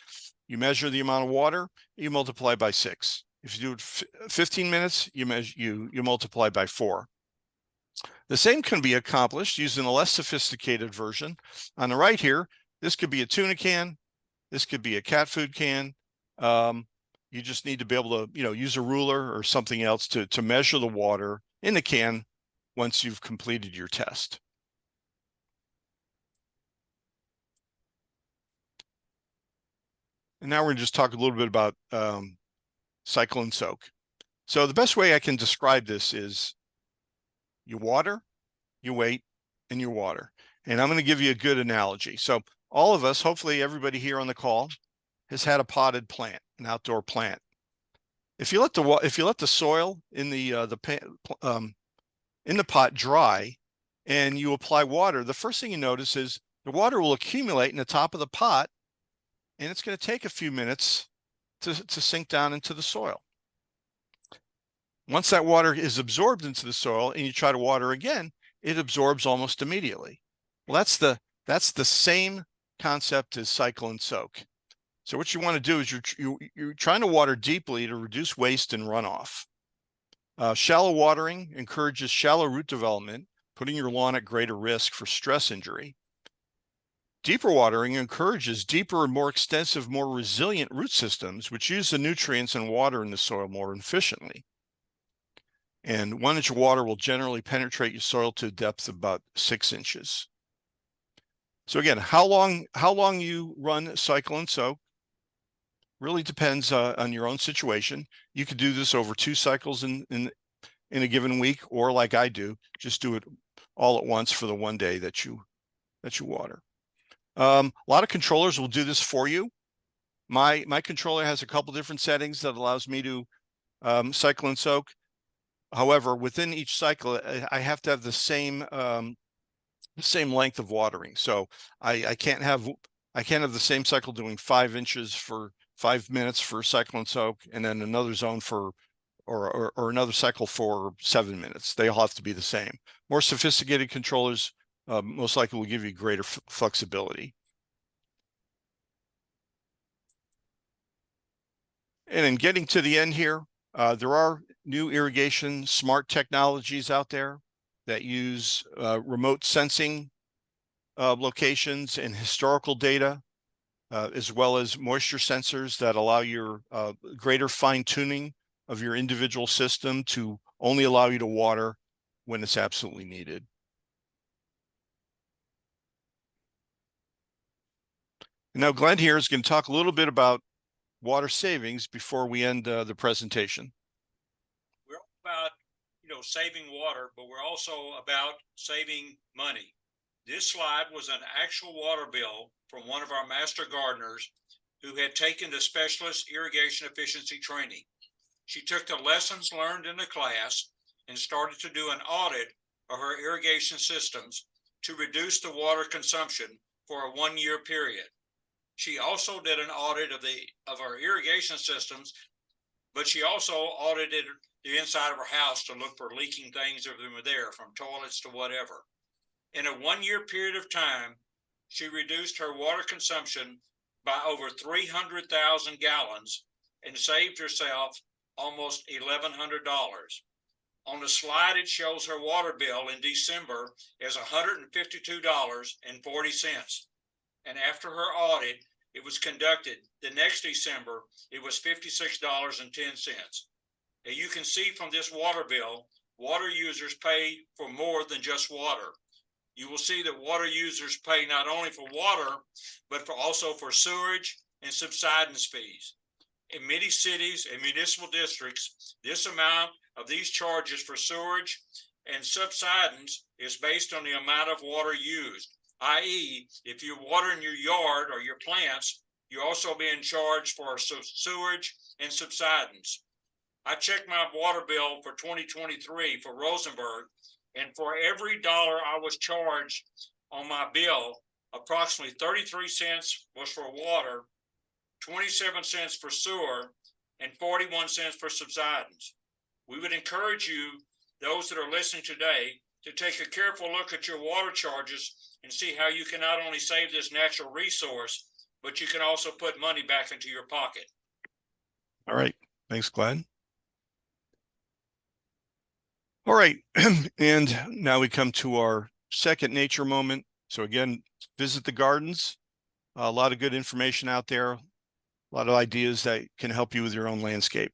you measure the amount of water, you multiply by 6. If you do it 15 minutes, you multiply by 4. The same can be accomplished using a less sophisticated version. On the right here, this could be a tuna can, this could be a cat food can. You just need to be able to, use a ruler or something else to measure the water in the can once you've completed your test. And now we're going to just talk a little bit about cycle and soak. So the best way I can describe this is you water, you wait, and you water. And I'm going to give you a good analogy. So all of us, hopefully everybody here on the call, has had a potted plant, an outdoor plant. If you let the soil in the pot dry, and you apply water, the first thing you notice is the water will accumulate in the top of the pot, and it's going to take a few minutes to sink down into the soil. Once that water is absorbed into the soil and you try to water again, it absorbs almost immediately. Well, that's the same concept as cycle and soak. So what you want to do is you're trying to water deeply to reduce waste and runoff. Shallow watering encourages shallow root development, putting your lawn at greater risk for stress injury. Deeper watering encourages deeper and more extensive, more resilient root systems, which use the nutrients and water in the soil more efficiently. And 1 inch of water will generally penetrate your soil to a depth of about 6 inches. So again, how long you run cycle and soak really depends on your own situation. You could do this over 2 cycles in a given week, or like I do, just do it all at once for the one day that you water. A lot of controllers will do this for you. My controller has a couple different settings that allows me to cycle and soak. However, within each cycle, I have to have the same length of watering. So I can't have the same cycle doing 5 inches for 5 minutes for cycle and soak, and then another zone for or another cycle for 7 minutes. They all have to be the same. More sophisticated controllers most likely will give you greater flexibility. And in getting to the end here, there are new irrigation smart technologies out there that use remote sensing locations and historical data, as well as moisture sensors that allow your greater fine tuning of your individual system to only allow you to water when it's absolutely needed. Now, Glenn here is going to talk a little bit about water savings before we end the presentation. We're all about, saving water, but we're also about saving money. This slide was an actual water bill from one of our master gardeners who had taken the specialist irrigation efficiency training. She took the lessons learned in the class and started to do an audit of her irrigation systems to reduce the water consumption for a 1-year period. She also did an audit of our irrigation systems, but she also audited the inside of her house to look for leaking things if they were there, from toilets to whatever. In a 1-year period of time, she reduced her water consumption by over 300,000 gallons and saved herself almost $1,100. On the slide, it shows her water bill in December as $152.40. And after her audit, it was conducted the next December, it was $56.10. And you can see from this water bill, water users pay for more than just water. You will see that water users pay not only for water, but also for sewage and subsidence fees. In many cities and municipal districts, this amount of these charges for sewage and subsidence is based on the amount of water used, i.e., if you're watering your yard or your plants, you're also being charged for sewage and subsidence. I checked my water bill for 2023 for Rosenberg, and for every dollar I was charged on my bill, approximately 33 cents was for water, 27 cents for sewer, and 41 cents for subsidence. We would encourage you, those that are listening today, to take a careful look at your water charges and see how you can not only save this natural resource, but you can also put money back into your pocket. All right. Thanks, Glenn. All right. And now we come to our second nature moment. So again, visit the gardens. A lot of good information out there. A lot of ideas that can help you with your own landscape.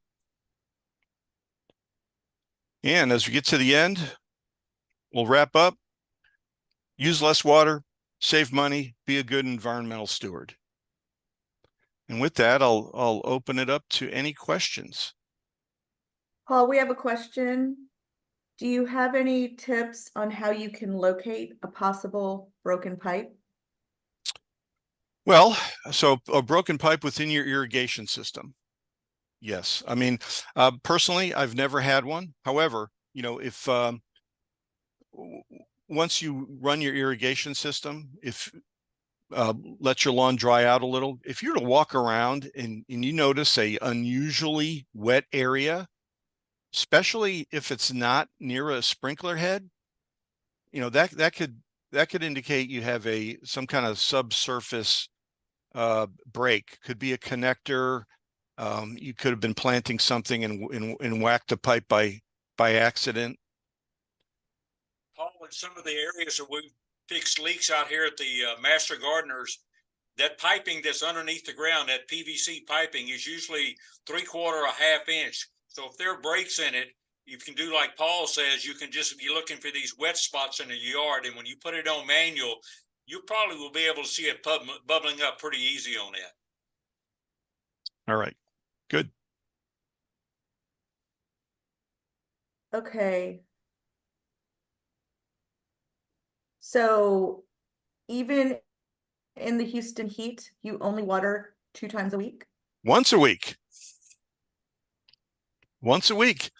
And as we get to the end, we'll wrap up. Use less water, save money, be a good environmental steward. And with that, I'll open it up to any questions. Paul, we have a question. Do you have any tips on how you can locate a possible broken pipe? Well, so a broken pipe within your irrigation system. Yes. I mean, personally, I've never had one. However, you know, if once you run your irrigation system, if let your lawn dry out a little, if you're to walk around and you notice a unusually wet area, especially if it's not near a sprinkler head, you know, that could indicate you have some kind of subsurface break. Could be a connector. You could have been planting something and whacked a pipe by accident. Paul, in some of the areas that we've fixed leaks out here at the Master Gardeners, that piping that's underneath the ground, that PVC piping, is usually 3/4 or 1/2 inch. So if there are breaks in it, you can do like Paul says, you can just be looking for these wet spots in the yard. And when you put it on manual, you probably will be able to see it bubbling up pretty easy on that. All right, good. Okay. So even in the Houston heat, you only water 2 times a week? Once a week. Once a week.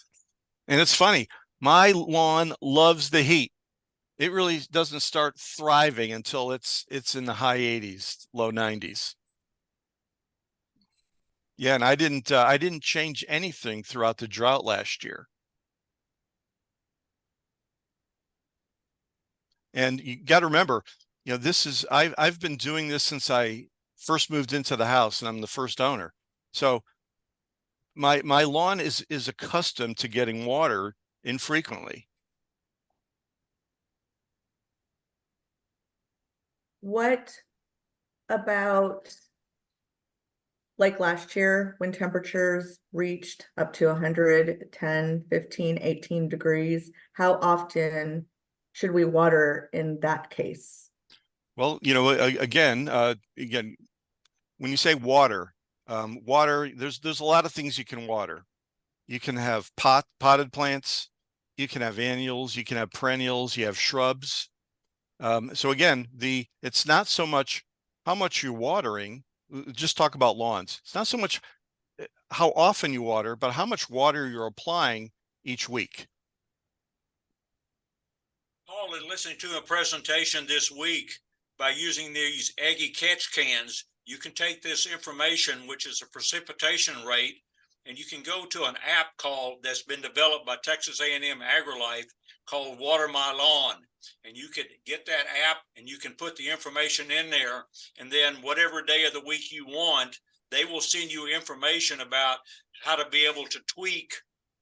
And it's funny, my lawn loves the heat. It really doesn't start thriving until it's in the high 80s, low 90s. Yeah, and I didn't change anything throughout the drought last year. And you got to remember, you know, I've been doing this since I first moved into the house, and I'm the first owner. So my lawn is accustomed to getting water infrequently. What about like last year when temperatures reached up to 110, 15, 18 degrees? How often should we water in that case? Well, you know, again, when you say water, there's a lot of things you can water. You can have potted plants, you can have annuals, you can have perennials, you have shrubs. So again, it's not so much how much you're watering. Just talk about lawns. It's not so much how often you water, but how much water you're applying each week. Paul is listening to a presentation this week by using these Aggie catch cans. You can take this information, which is a precipitation rate, and you can go to an app that's been developed by Texas A&M AgriLife called Water My Lawn. And you could get that app and you can put the information in there. And then whatever day of the week you want, they will send you information about how to be able to tweak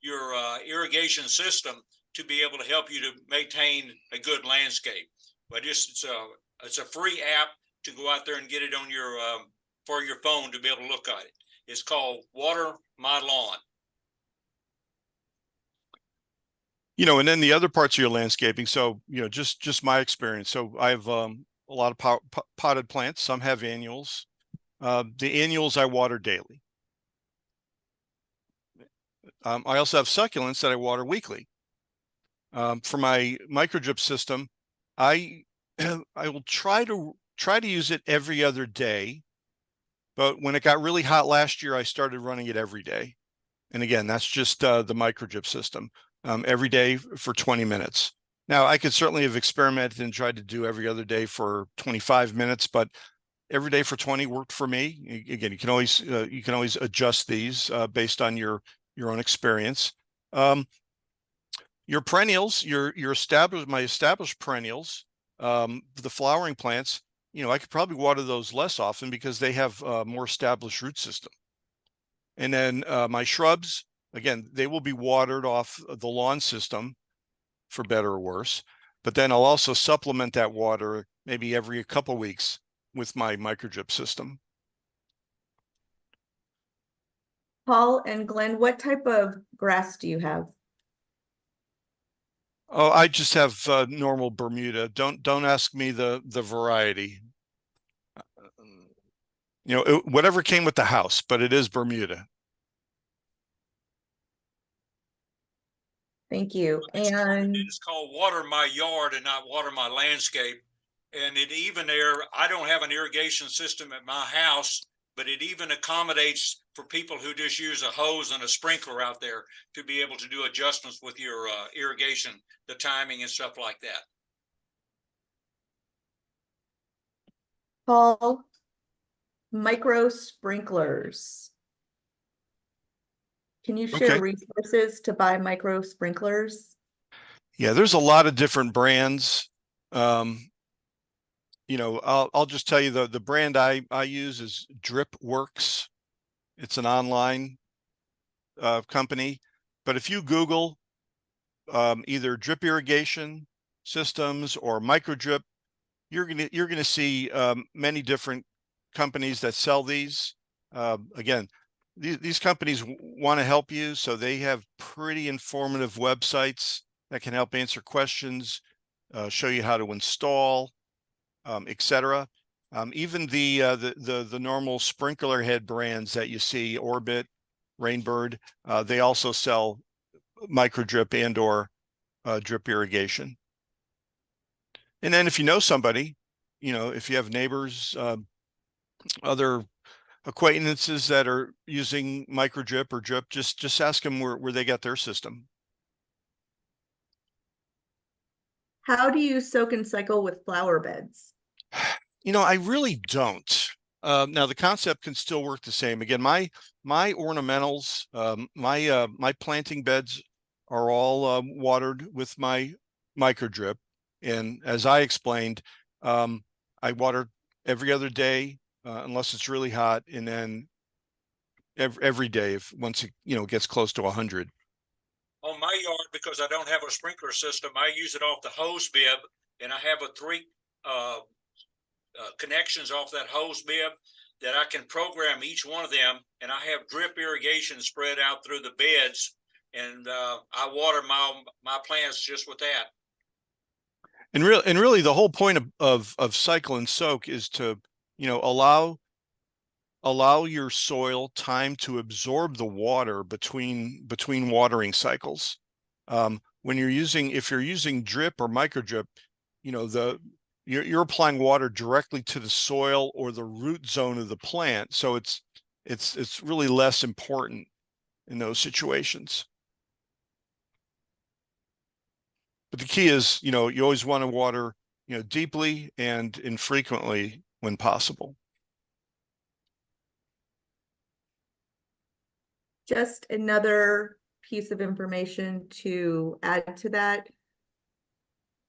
your irrigation system to be able to help you to maintain a good landscape. But it's a free app to go out there and get it on your for your phone to be able to look at it. It's called Water My Lawn. You know, and then the other parts of your landscaping. So, you know, just my experience. So I have a lot of potted plants. Some have annuals. The annuals I water daily. I also have succulents that I water weekly. For my microdrip system, I will try to use it every other day. But when it got really hot last year, I started running it every day. And again, that's just the microdrip system, every day for 20 minutes. Now, I could certainly have experimented and tried to do every other day for 25 minutes, but every day for 20 worked for me. Again, you can always adjust these based on your own experience. Your perennials, my established perennials, the flowering plants, you know, I could probably water those less often because they have a more established root system. And then my shrubs, again, they will be watered off the lawn system for better or worse. But then I'll also supplement that water maybe every couple weeks with my microdrip system. Paul and Glenn, what type of grass do you have? Oh, I just have normal Bermuda. Don't ask me the variety. You know, whatever came with the house, but it is Bermuda. Thank you. And It's called Water My Yard and not Water My Landscape. And it even there, I don't have an irrigation system at my house, but it even accommodates for people who just use a hose and a sprinkler out there to be able to do adjustments with your irrigation, the timing and stuff like that. Paul, micro sprinklers. Can you share Okay. resources to buy micro sprinklers? Yeah, there's a lot of different brands. You know, I'll just tell you the brand I use is DripWorks. It's an online company, but if you Google either drip irrigation systems or microdrip, you're gonna see many different companies that sell these. Again, these companies want to help you, so they have pretty informative websites that can help answer questions, show you how to install, etc. Even the normal sprinkler head brands that you see, Orbit, Rainbird, they also sell microdrip and or drip irrigation. And then if you know somebody, you know, if you have neighbors, other acquaintances that are using microdrip or drip, just ask them where they got their system. How do you soak and cycle with flower beds? You know, I really don't. Now the concept can still work the same. Again, my ornamentals, my planting beds are all watered with my microdrip. And as I explained, I water every other day unless it's really hot, and then every day once it gets close to 100. On my yard, because I don't have a sprinkler system, I use it off the hose bib, and I have three connections off that hose bib that I can program each one of them, and I have drip irrigation spread out through the beds, and I water my plants just with that. And really, the whole point of cycle and soak is to, you know, allow your soil time to absorb the water between watering cycles. If you're using drip or microdrip, you know, you're applying water directly to the soil or the root zone of the plant, so it's really less important in those situations. But the key is, you know, you always want to water, you know, deeply and infrequently when possible. Just another piece of information to add to that.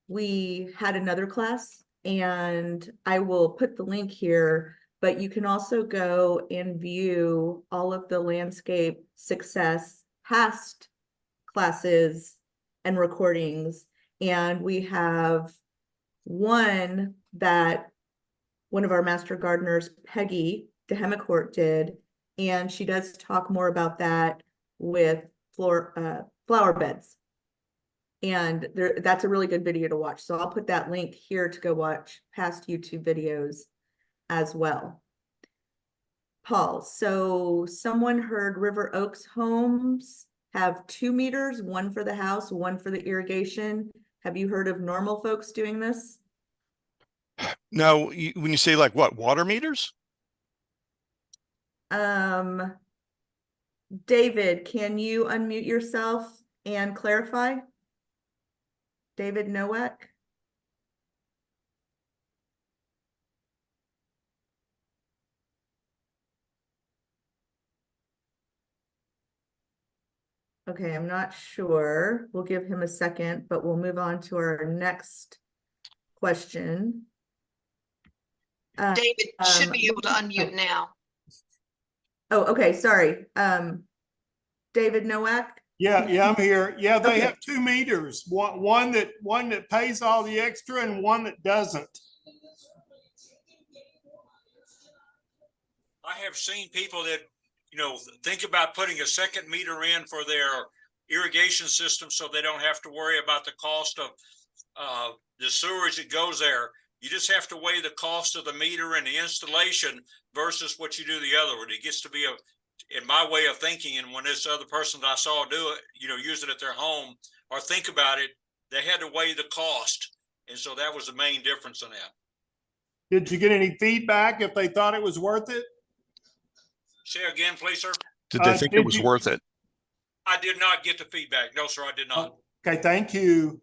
We had another class, and I will put the link here, but you can also go and view all of the landscape success past classes and recordings. And we have one that one of our master gardeners, Peggy DeHemicourt, did, and she does talk more about that with flower beds. And that's a really good video to watch. So I'll put that link here to go watch past YouTube videos as well. Paul, so someone heard River Oaks homes have 2 meters, one for the house, one for the irrigation. Have you heard of normal folks doing this? Now, when you say like what, water meters? David, can you unmute yourself and clarify? David Nowak? Okay, I'm not sure. We'll give him a second, but we'll move on to our next question. David should be able to unmute now. Oh, okay, sorry. David Nowak? Yeah, I'm here. Yeah, they Okay. have 2 meters. One that pays all the extra and one that doesn't. I have seen people that, think about putting a second meter in for their irrigation system so they don't have to worry about the cost of the sewage that goes there. You just have to weigh the cost of the meter and the installation versus what you do the other one. It gets to be in my way of thinking, and when this other person that I saw do it, use it at their home or think about it, they had to weigh the cost. And so that was the main difference in that. Did you get any feedback if they thought it was worth it? Say again, please, sir. Did they think it did was you- worth it? I did not get the feedback. No, sir, I did not. Okay, thank you.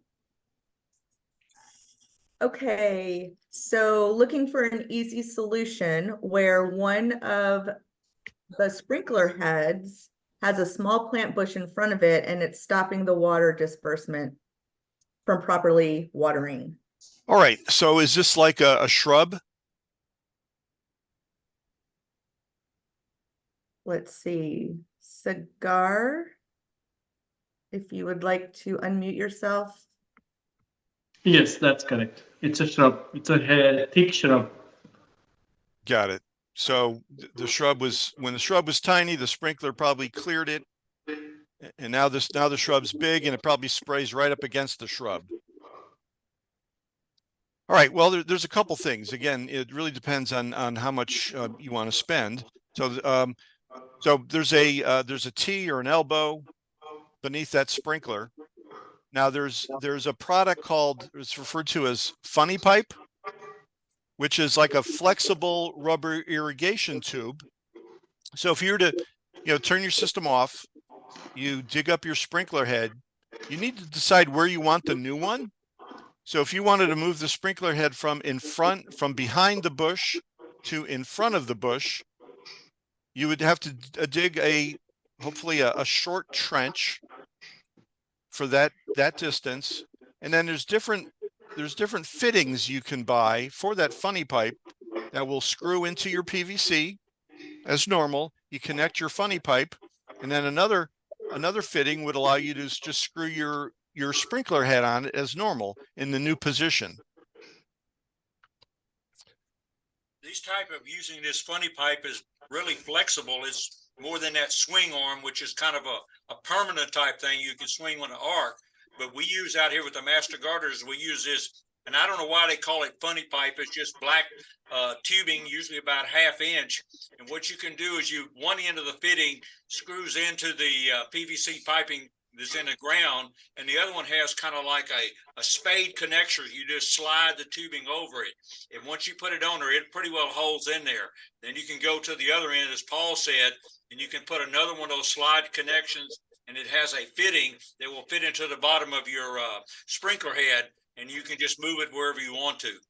Okay, so looking for an easy solution where one of the sprinkler heads has a small plant bush in front of it and it's stopping the water disbursement from properly watering. All right. So is this like a shrub? Let's see, Cigar, if you would like to unmute yourself. Yes, that's correct. It's a shrub. It's a thick shrub. Got it. So the shrub was, when the shrub was tiny, the sprinkler probably cleared it. And now the shrub's big and it probably sprays right up against the shrub. All right. Well, there's a couple things. Again, it really depends on how much you want to spend. So there's a T or an elbow beneath that sprinkler. Now there's a product called, it's referred to as funny pipe, which is like a flexible rubber irrigation tube. So if you were to, turn your system off, you dig up your sprinkler head, you need to decide where you want the new one. So if you wanted to move the sprinkler head from behind the bush to in front of the bush, you would have to dig hopefully a short trench for that distance. And then there's different fittings you can buy for that funny pipe that will screw into your PVC as normal. You connect your funny pipe, and then another fitting would allow you to just screw your sprinkler head on as normal in the new position. These type of using this funny pipe is really flexible. It's more than that swing arm, which is kind of a permanent type thing you can swing on an arc. But we use out here with the master gardeners, we use this, and I don't know why they call it funny pipe. It's just black tubing, usually about 1/2 inch. And what you can do is one end of the fitting screws into the PVC piping that's in the ground, and the other one has kind of like a spade connector. You just slide the tubing over it, and once you put it on there, it pretty well holds in there. Then you can go to the other end, as Paul said, and you can put another one of those slide connections, and it has a fitting that will fit into the bottom of your sprinkler head, and you can just move it wherever you want to.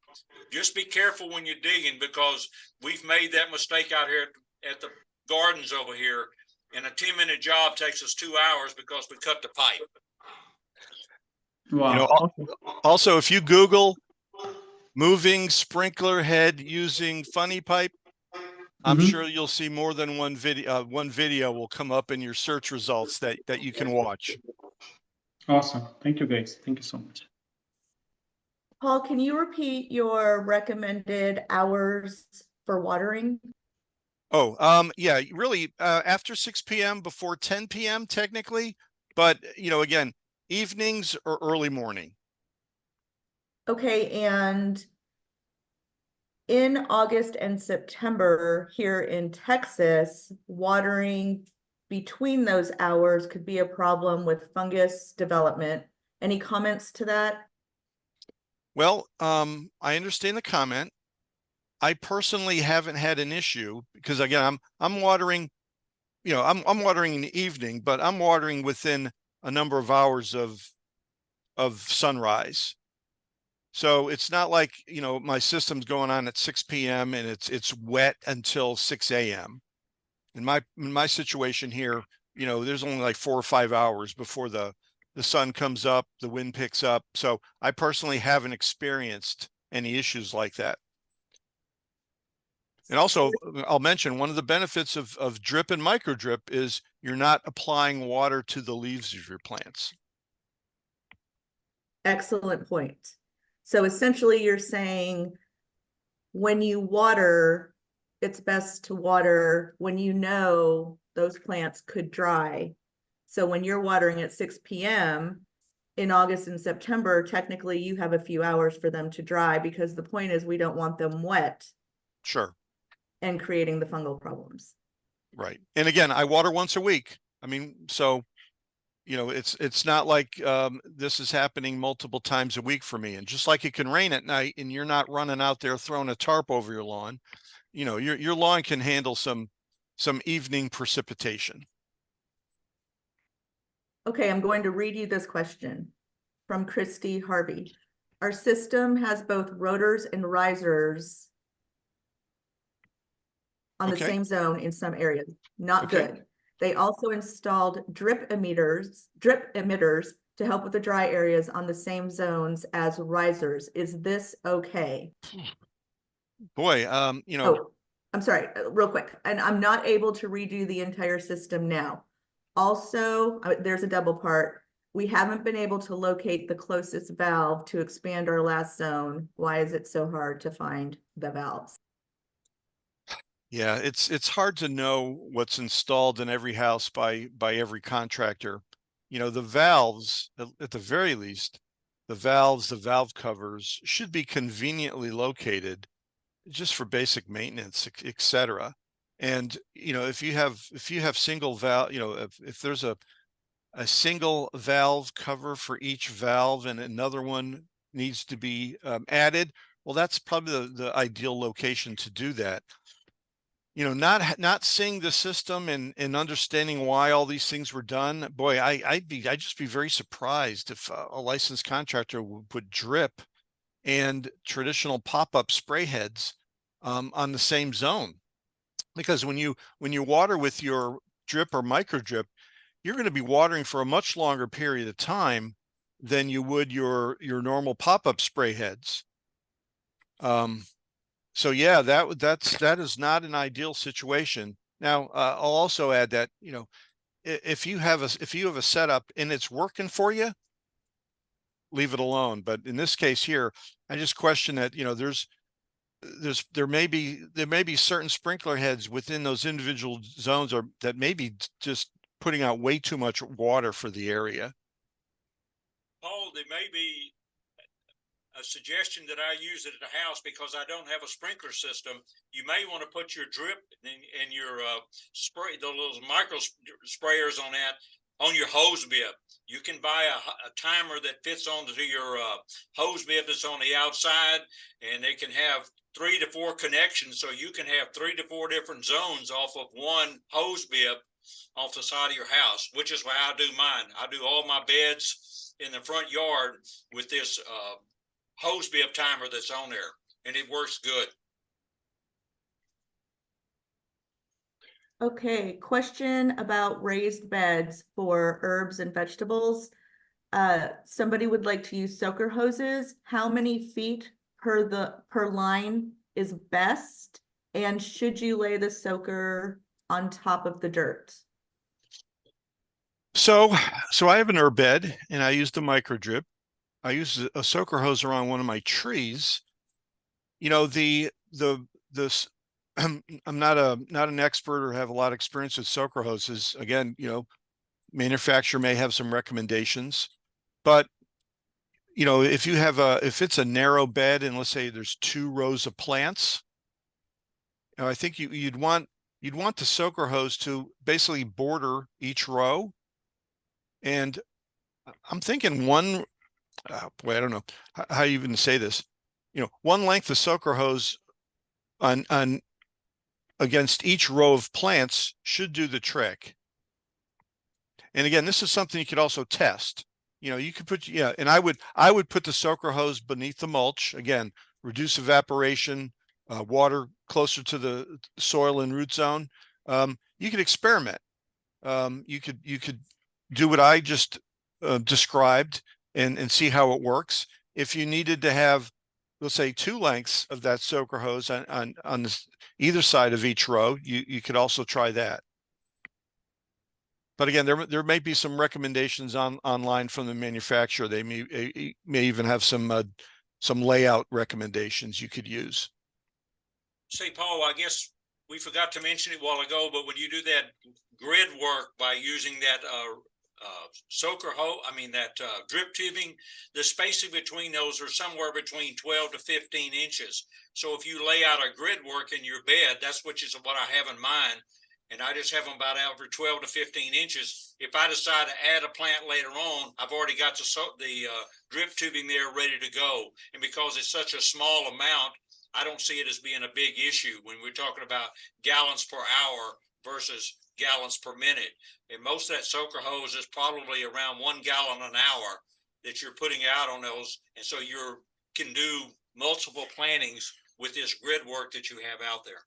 Just be careful when you're digging, because we've made that mistake out here at the gardens over here. and a 10-minute job takes us 2 hours because we cut the pipe. Wow. know, Also, if you Google moving sprinkler head using funny pipe, I'm Mhm. sure you'll see more than one video. One video will come up in your search results that you can watch. Awesome. Thank you, guys. Thank you so much. Paul, can you repeat your recommended hours for watering? Oh, yeah, really, after 6 p.m. before 10 p.m. technically, but again, evenings or early morning. Okay, and in August and September here in Texas, watering between those hours could be a problem with fungus development. Any comments to that? Well, I understand the comment. I personally haven't had an issue because again, I'm watering, I'm watering in the evening, but I'm watering within a number of hours of sunrise. So it's not like, my system's going on at 6 p.m. and it's wet until 6 a.m. In my situation here, there's only like 4 or 5 hours before the sun comes up, the wind picks up. So I personally haven't experienced any issues like that. And also, I'll mention one of the benefits of drip and micro drip is you're not applying water to the leaves of your plants. Excellent point. So essentially you're saying when you water, it's best to water when you know those plants could dry. So when you're watering at 6 p.m. in August and September, technically you have a few hours for them to dry because the point is we don't want them wet Sure. and creating the fungal problems. Right. And again, I water once a week. I mean, so, it's not like this is happening multiple times a week for me. And just like it can rain at night and you're not running out there throwing a tarp over your lawn, your lawn can handle some evening precipitation. Okay, I'm going to read you this question from Christy Harvey. Our system has both rotors and risers on the Okay. same zone in some areas. Not Okay. good. They also installed drip emitters to help with the dry areas on the same zones as risers. Is this okay? Boy, Oh, I'm sorry, real quick. And I'm not able to redo the entire system now. Also, there's a double part. We haven't been able to locate the closest valve to expand our last zone. Why is it so hard to find the valves? yeah, it's hard to know what's installed in every house by every contractor. The valves, at the very least, the valve covers should be conveniently located just for basic maintenance, etc. And if you have single valve, if there's a single valve cover for each valve and another one needs to be added, well, that's probably the ideal location to do that. Not seeing the system and understanding why all these things were done, boy, I'd just be very surprised if a licensed contractor would put drip and traditional pop-up spray heads on the same zone. Because when you water with your drip or micro drip, you're going to be watering for a much longer period of time than you would your normal pop-up spray heads. So yeah, that is not an ideal situation. Now, I'll also add that, if you have a setup and it's working for you, leave it alone. But in this case here, I just question that, there may be certain sprinkler heads within those individual zones that may be just putting out way too much water for the area. Paul, there may be a suggestion that I use it at the house because I don't have a sprinkler system. You may want to put your drip and your spray, those little micro sprayers on that, on your hose bib. You can buy a timer that fits onto your hose bib that's on the outside, and they can have 3 to 4 connections. So you can have 3 to 4 different zones off of one hose bib off the side of your house, which is why I do mine. I do all my beds in the front yard with this hose bib timer that's on there, and it works good. Okay, question about raised beds for herbs and vegetables. Somebody would like to use soaker hoses. How many feet per line is best? And should you lay the soaker on top of the dirt? So I have an herb bed and I use the micro drip. I use a soaker hose around one of my trees. You know, this I'm not an expert or have a lot of experience with soaker hoses. Again, you know, manufacturer may have some recommendations, but you know, if it's a narrow bed and let's say there's 2 rows of plants, you know, I think you'd want the soaker hose to basically border each row. And I'm thinking one, boy, I don't know how you even say this, you know, one length of soaker hose on against each row of plants should do the trick. And again, this is something you could also test. You know, you could put, yeah, and I would put the soaker hose beneath the mulch, again, reduce evaporation, water closer to the soil and root zone. You could experiment. You could do what I just described and see how it works. If you needed to have, let's say, 2 lengths of that soaker hose on either side of each row, you could also try that. But again, there may be some recommendations online from the manufacturer. They may even have some layout recommendations you could use. Say, Paul, I guess we forgot to mention it a while ago, but when you do that grid work by using that soaker hose, that drip tubing, the spacing between those are somewhere between 12 to 15 inches. So if you lay out a grid work in your bed, that's what I have in mind. And I just have them about over 12 to 15 inches. If I decide to add a plant later on, I've already got the drip tubing there ready to go. And because it's such a small amount, I don't see it as being a big issue when we're talking about gallons per hour versus gallons per minute. And most of that soaker hose is probably around 1 gallon an hour that you're putting out on those. And so you can do multiple plantings with this grid work that you have out there.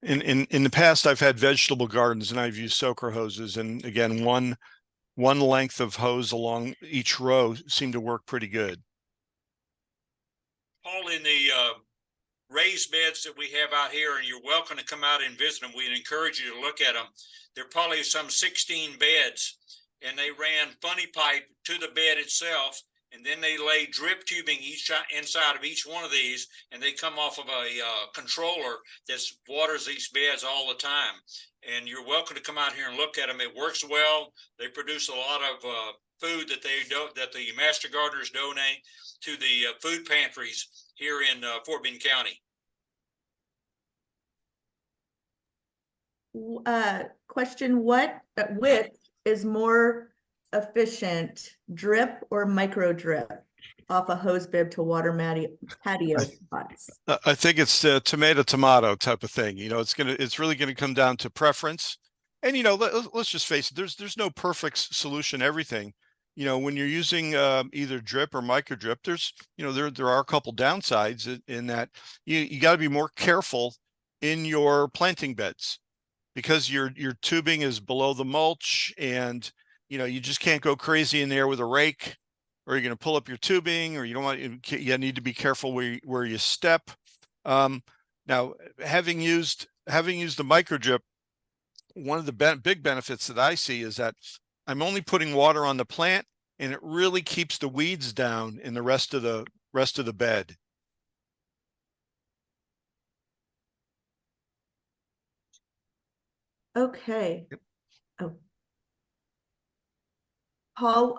In the past, I've had vegetable gardens and I've used soaker hoses, and again, one length of hose along each row seemed to work pretty good. Paul, in the raised beds that we have out here, and you're welcome to come out and visit them, we'd encourage you to look at them. There are probably some 16 beds, and they ran funny pipe to the bed itself, and then they lay drip tubing inside of each one of these, and they come off of a controller that waters these beds all the time. And you're welcome to come out here and look at them. It works well. They produce a lot of food that the Master Gardeners donate to the food pantries here in Fort Bend County. Question, what width is more efficient, drip or micro drip off a hose bib to water patio spots? I think it's a tomato type of thing. You know, it's really gonna come down to preference. And you know, let's just face it. There's no perfect solution to everything. You know, when you're using either drip or micro drip, there are a couple downsides in that you got to be more careful in your planting beds because your tubing is below the mulch, and you know, you just can't go crazy in there with a rake, or you're going to pull up your tubing, or you need to be careful where you step. Now, having used the micro drip, one of the big benefits that I see is that I'm only putting water on the plant, and it really keeps the weeds down in the rest of the bed. Okay. Oh. Paul,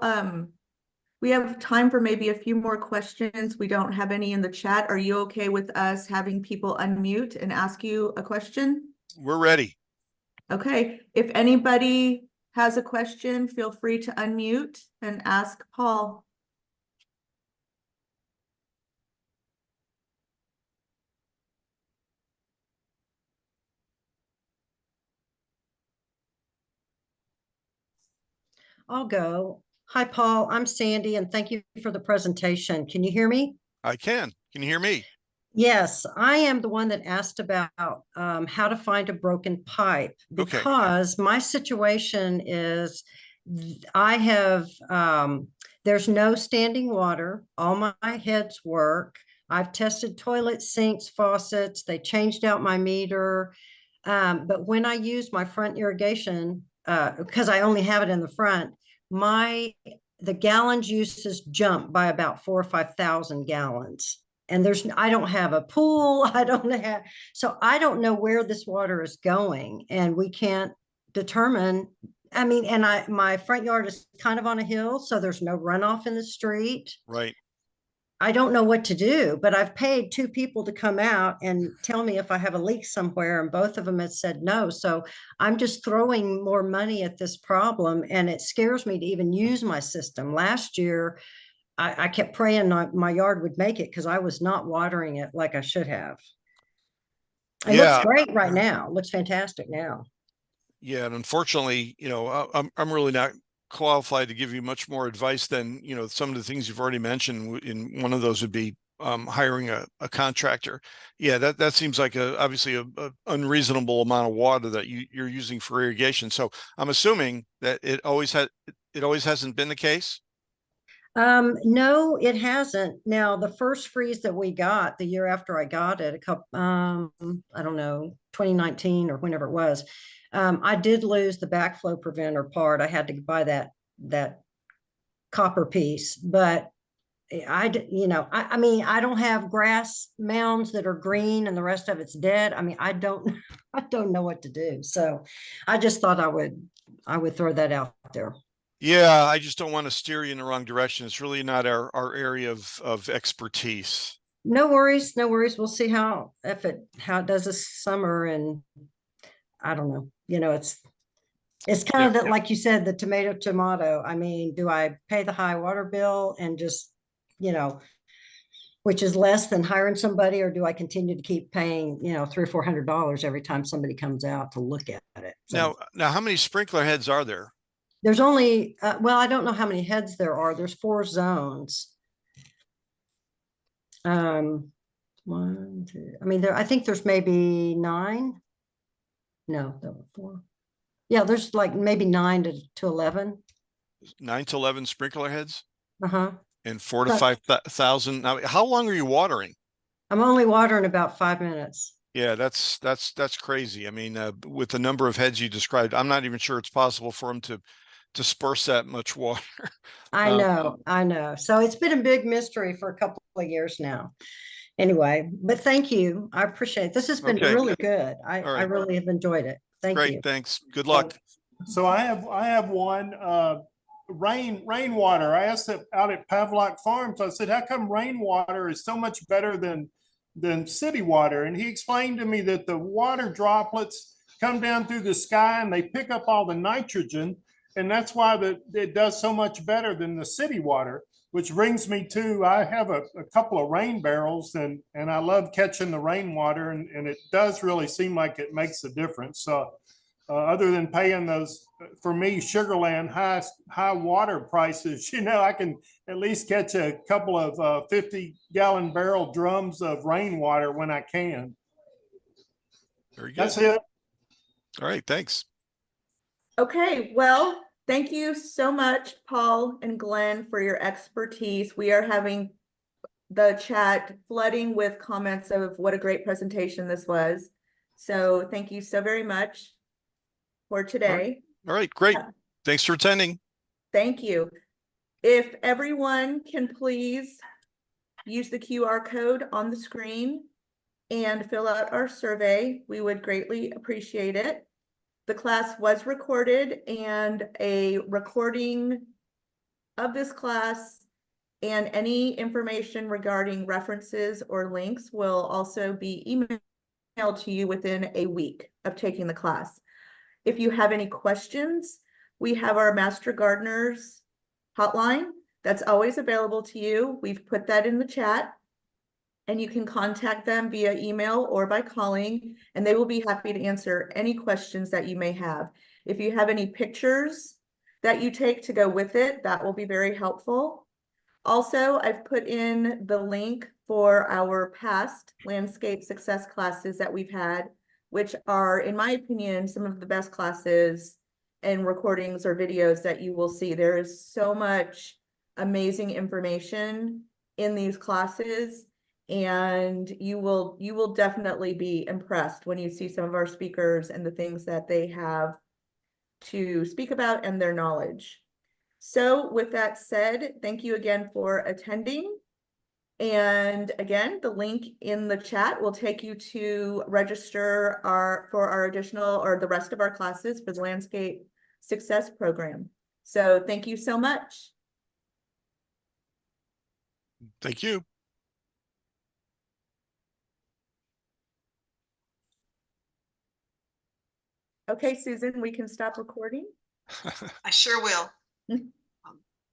we have time for maybe a few more questions. We don't have any in the chat. Are you okay with us having people unmute and ask you a question? We're ready. Okay, if anybody has a question, feel free to unmute and ask Paul. I'll go. Hi, Paul. I'm Sandy, and thank you for the presentation. Can you hear me? I can. Can you hear me? Yes, I am the one that asked about how to find a broken pipe Okay. because my situation is I have there's no standing water. All my heads work. I've tested toilet sinks, faucets. They changed out my meter. But when I use my front irrigation, because I only have it in the front, the gallons uses jump by about 4,000 or 5,000 gallons. And I don't have a pool. So I don't know where this water is going, and we can't determine. I mean, my front yard is kind of on a hill, so there's no runoff in the street. Right. I don't know what to do, but I've paid 2 people to come out and tell me if I have a leak somewhere, and both of them have said no. So I'm just throwing more money at this problem, and it scares me to even use my system. Last year, I kept praying my yard would make it because I was not watering it like I should have. It Yeah. looks great right now. It looks fantastic now. Yeah, and unfortunately, I'm really not qualified to give you much more advice than, some of the things you've already mentioned. In one of those would be hiring a contractor. Yeah, that seems like obviously a unreasonable amount of water that you're using for irrigation. So I'm assuming that it always hasn't been the case. No, it hasn't. Now, the first freeze that we got the year after I got it, I don't know, 2019 or whenever it was, I did lose the backflow preventer part. I had to buy that copper piece, but I mean, I don't have grass mounds that are green and the rest of it's dead. I mean, I don't know what to do. So I just thought I would throw that out there. Yeah, I just don't want to steer you in the wrong direction. It's really not our area of expertise. No worries, no worries. We'll see how it does this summer, and I don't know. It's kind of that, like you said, the tomato. I mean, do I pay the high water bill and just, which is less than hiring somebody, or do I continue to keep paying, $300 or $400 every time somebody comes out to look at it? So Now, how many sprinkler heads are there? there's only, well, I don't know how many heads there are. There's 4 zones. 1, 2. I mean, I think there's maybe 9. No, there were 4. Yeah, there's like maybe 9 to 11. 9 to 11 sprinkler heads Uh-huh. and 4 to But- 5,000. Now, how long are you watering? I'm only watering about 5 minutes. Yeah, that's crazy. I mean, with the number of heads you described, I'm not even sure it's possible for them to disperse that much water. I know. So it's been a big mystery for a couple of years now. Anyway, but thank you. I appreciate it. This has been Okay. really good. I All right. really have enjoyed it. Thank Great, you. thanks. Good luck. So I have one, rainwater. I asked it out at Pavlock Farms. I said, how come rainwater is so much better than city water? And he explained to me that the water droplets come down through the sky and they pick up all the nitrogen. And that's why it does so much better than the city water, which brings me to, I have a couple of rain barrels and I love catching the rainwater, and it does really seem like it makes a difference. So other than paying those, for me, Sugarland high water prices, I can at least catch a couple of 50-gallon barrel drums of rainwater when I can. Very good. That's it. All right, thanks. Okay, well, thank you so much, Paul and Glenn, for your expertise. We are having the chat flooding with comments of what a great presentation this was. So thank you so very much for today. All right, great. Thanks for attending. Thank you. If everyone can please use the QR code on the screen and fill out our survey, we would greatly appreciate it. The class was recorded, and a recording of this class and any information regarding references or links will also be emailed to you within a week of taking the class. If you have any questions, we have our Master Gardeners hotline that's always available to you. We've put that in the chat, and you can contact them via email or by calling, and they will be happy to answer any questions that you may have. If you have any pictures that you take to go with it, that will be very helpful. Also, I've put in the link for our past landscape success classes that we've had, which are, in my opinion, some of the best classes and recordings or videos that you will see. There is so much amazing information in these classes, and you will definitely be impressed when you see some of our speakers and the things that they have to speak about and their knowledge. So with that said, thank you again for attending. And again, the link in the chat will take you to register for our additional or the rest of our classes for the Landscape Success Program. So thank you so much. Thank you. Okay, Susan, we can stop recording. I sure will.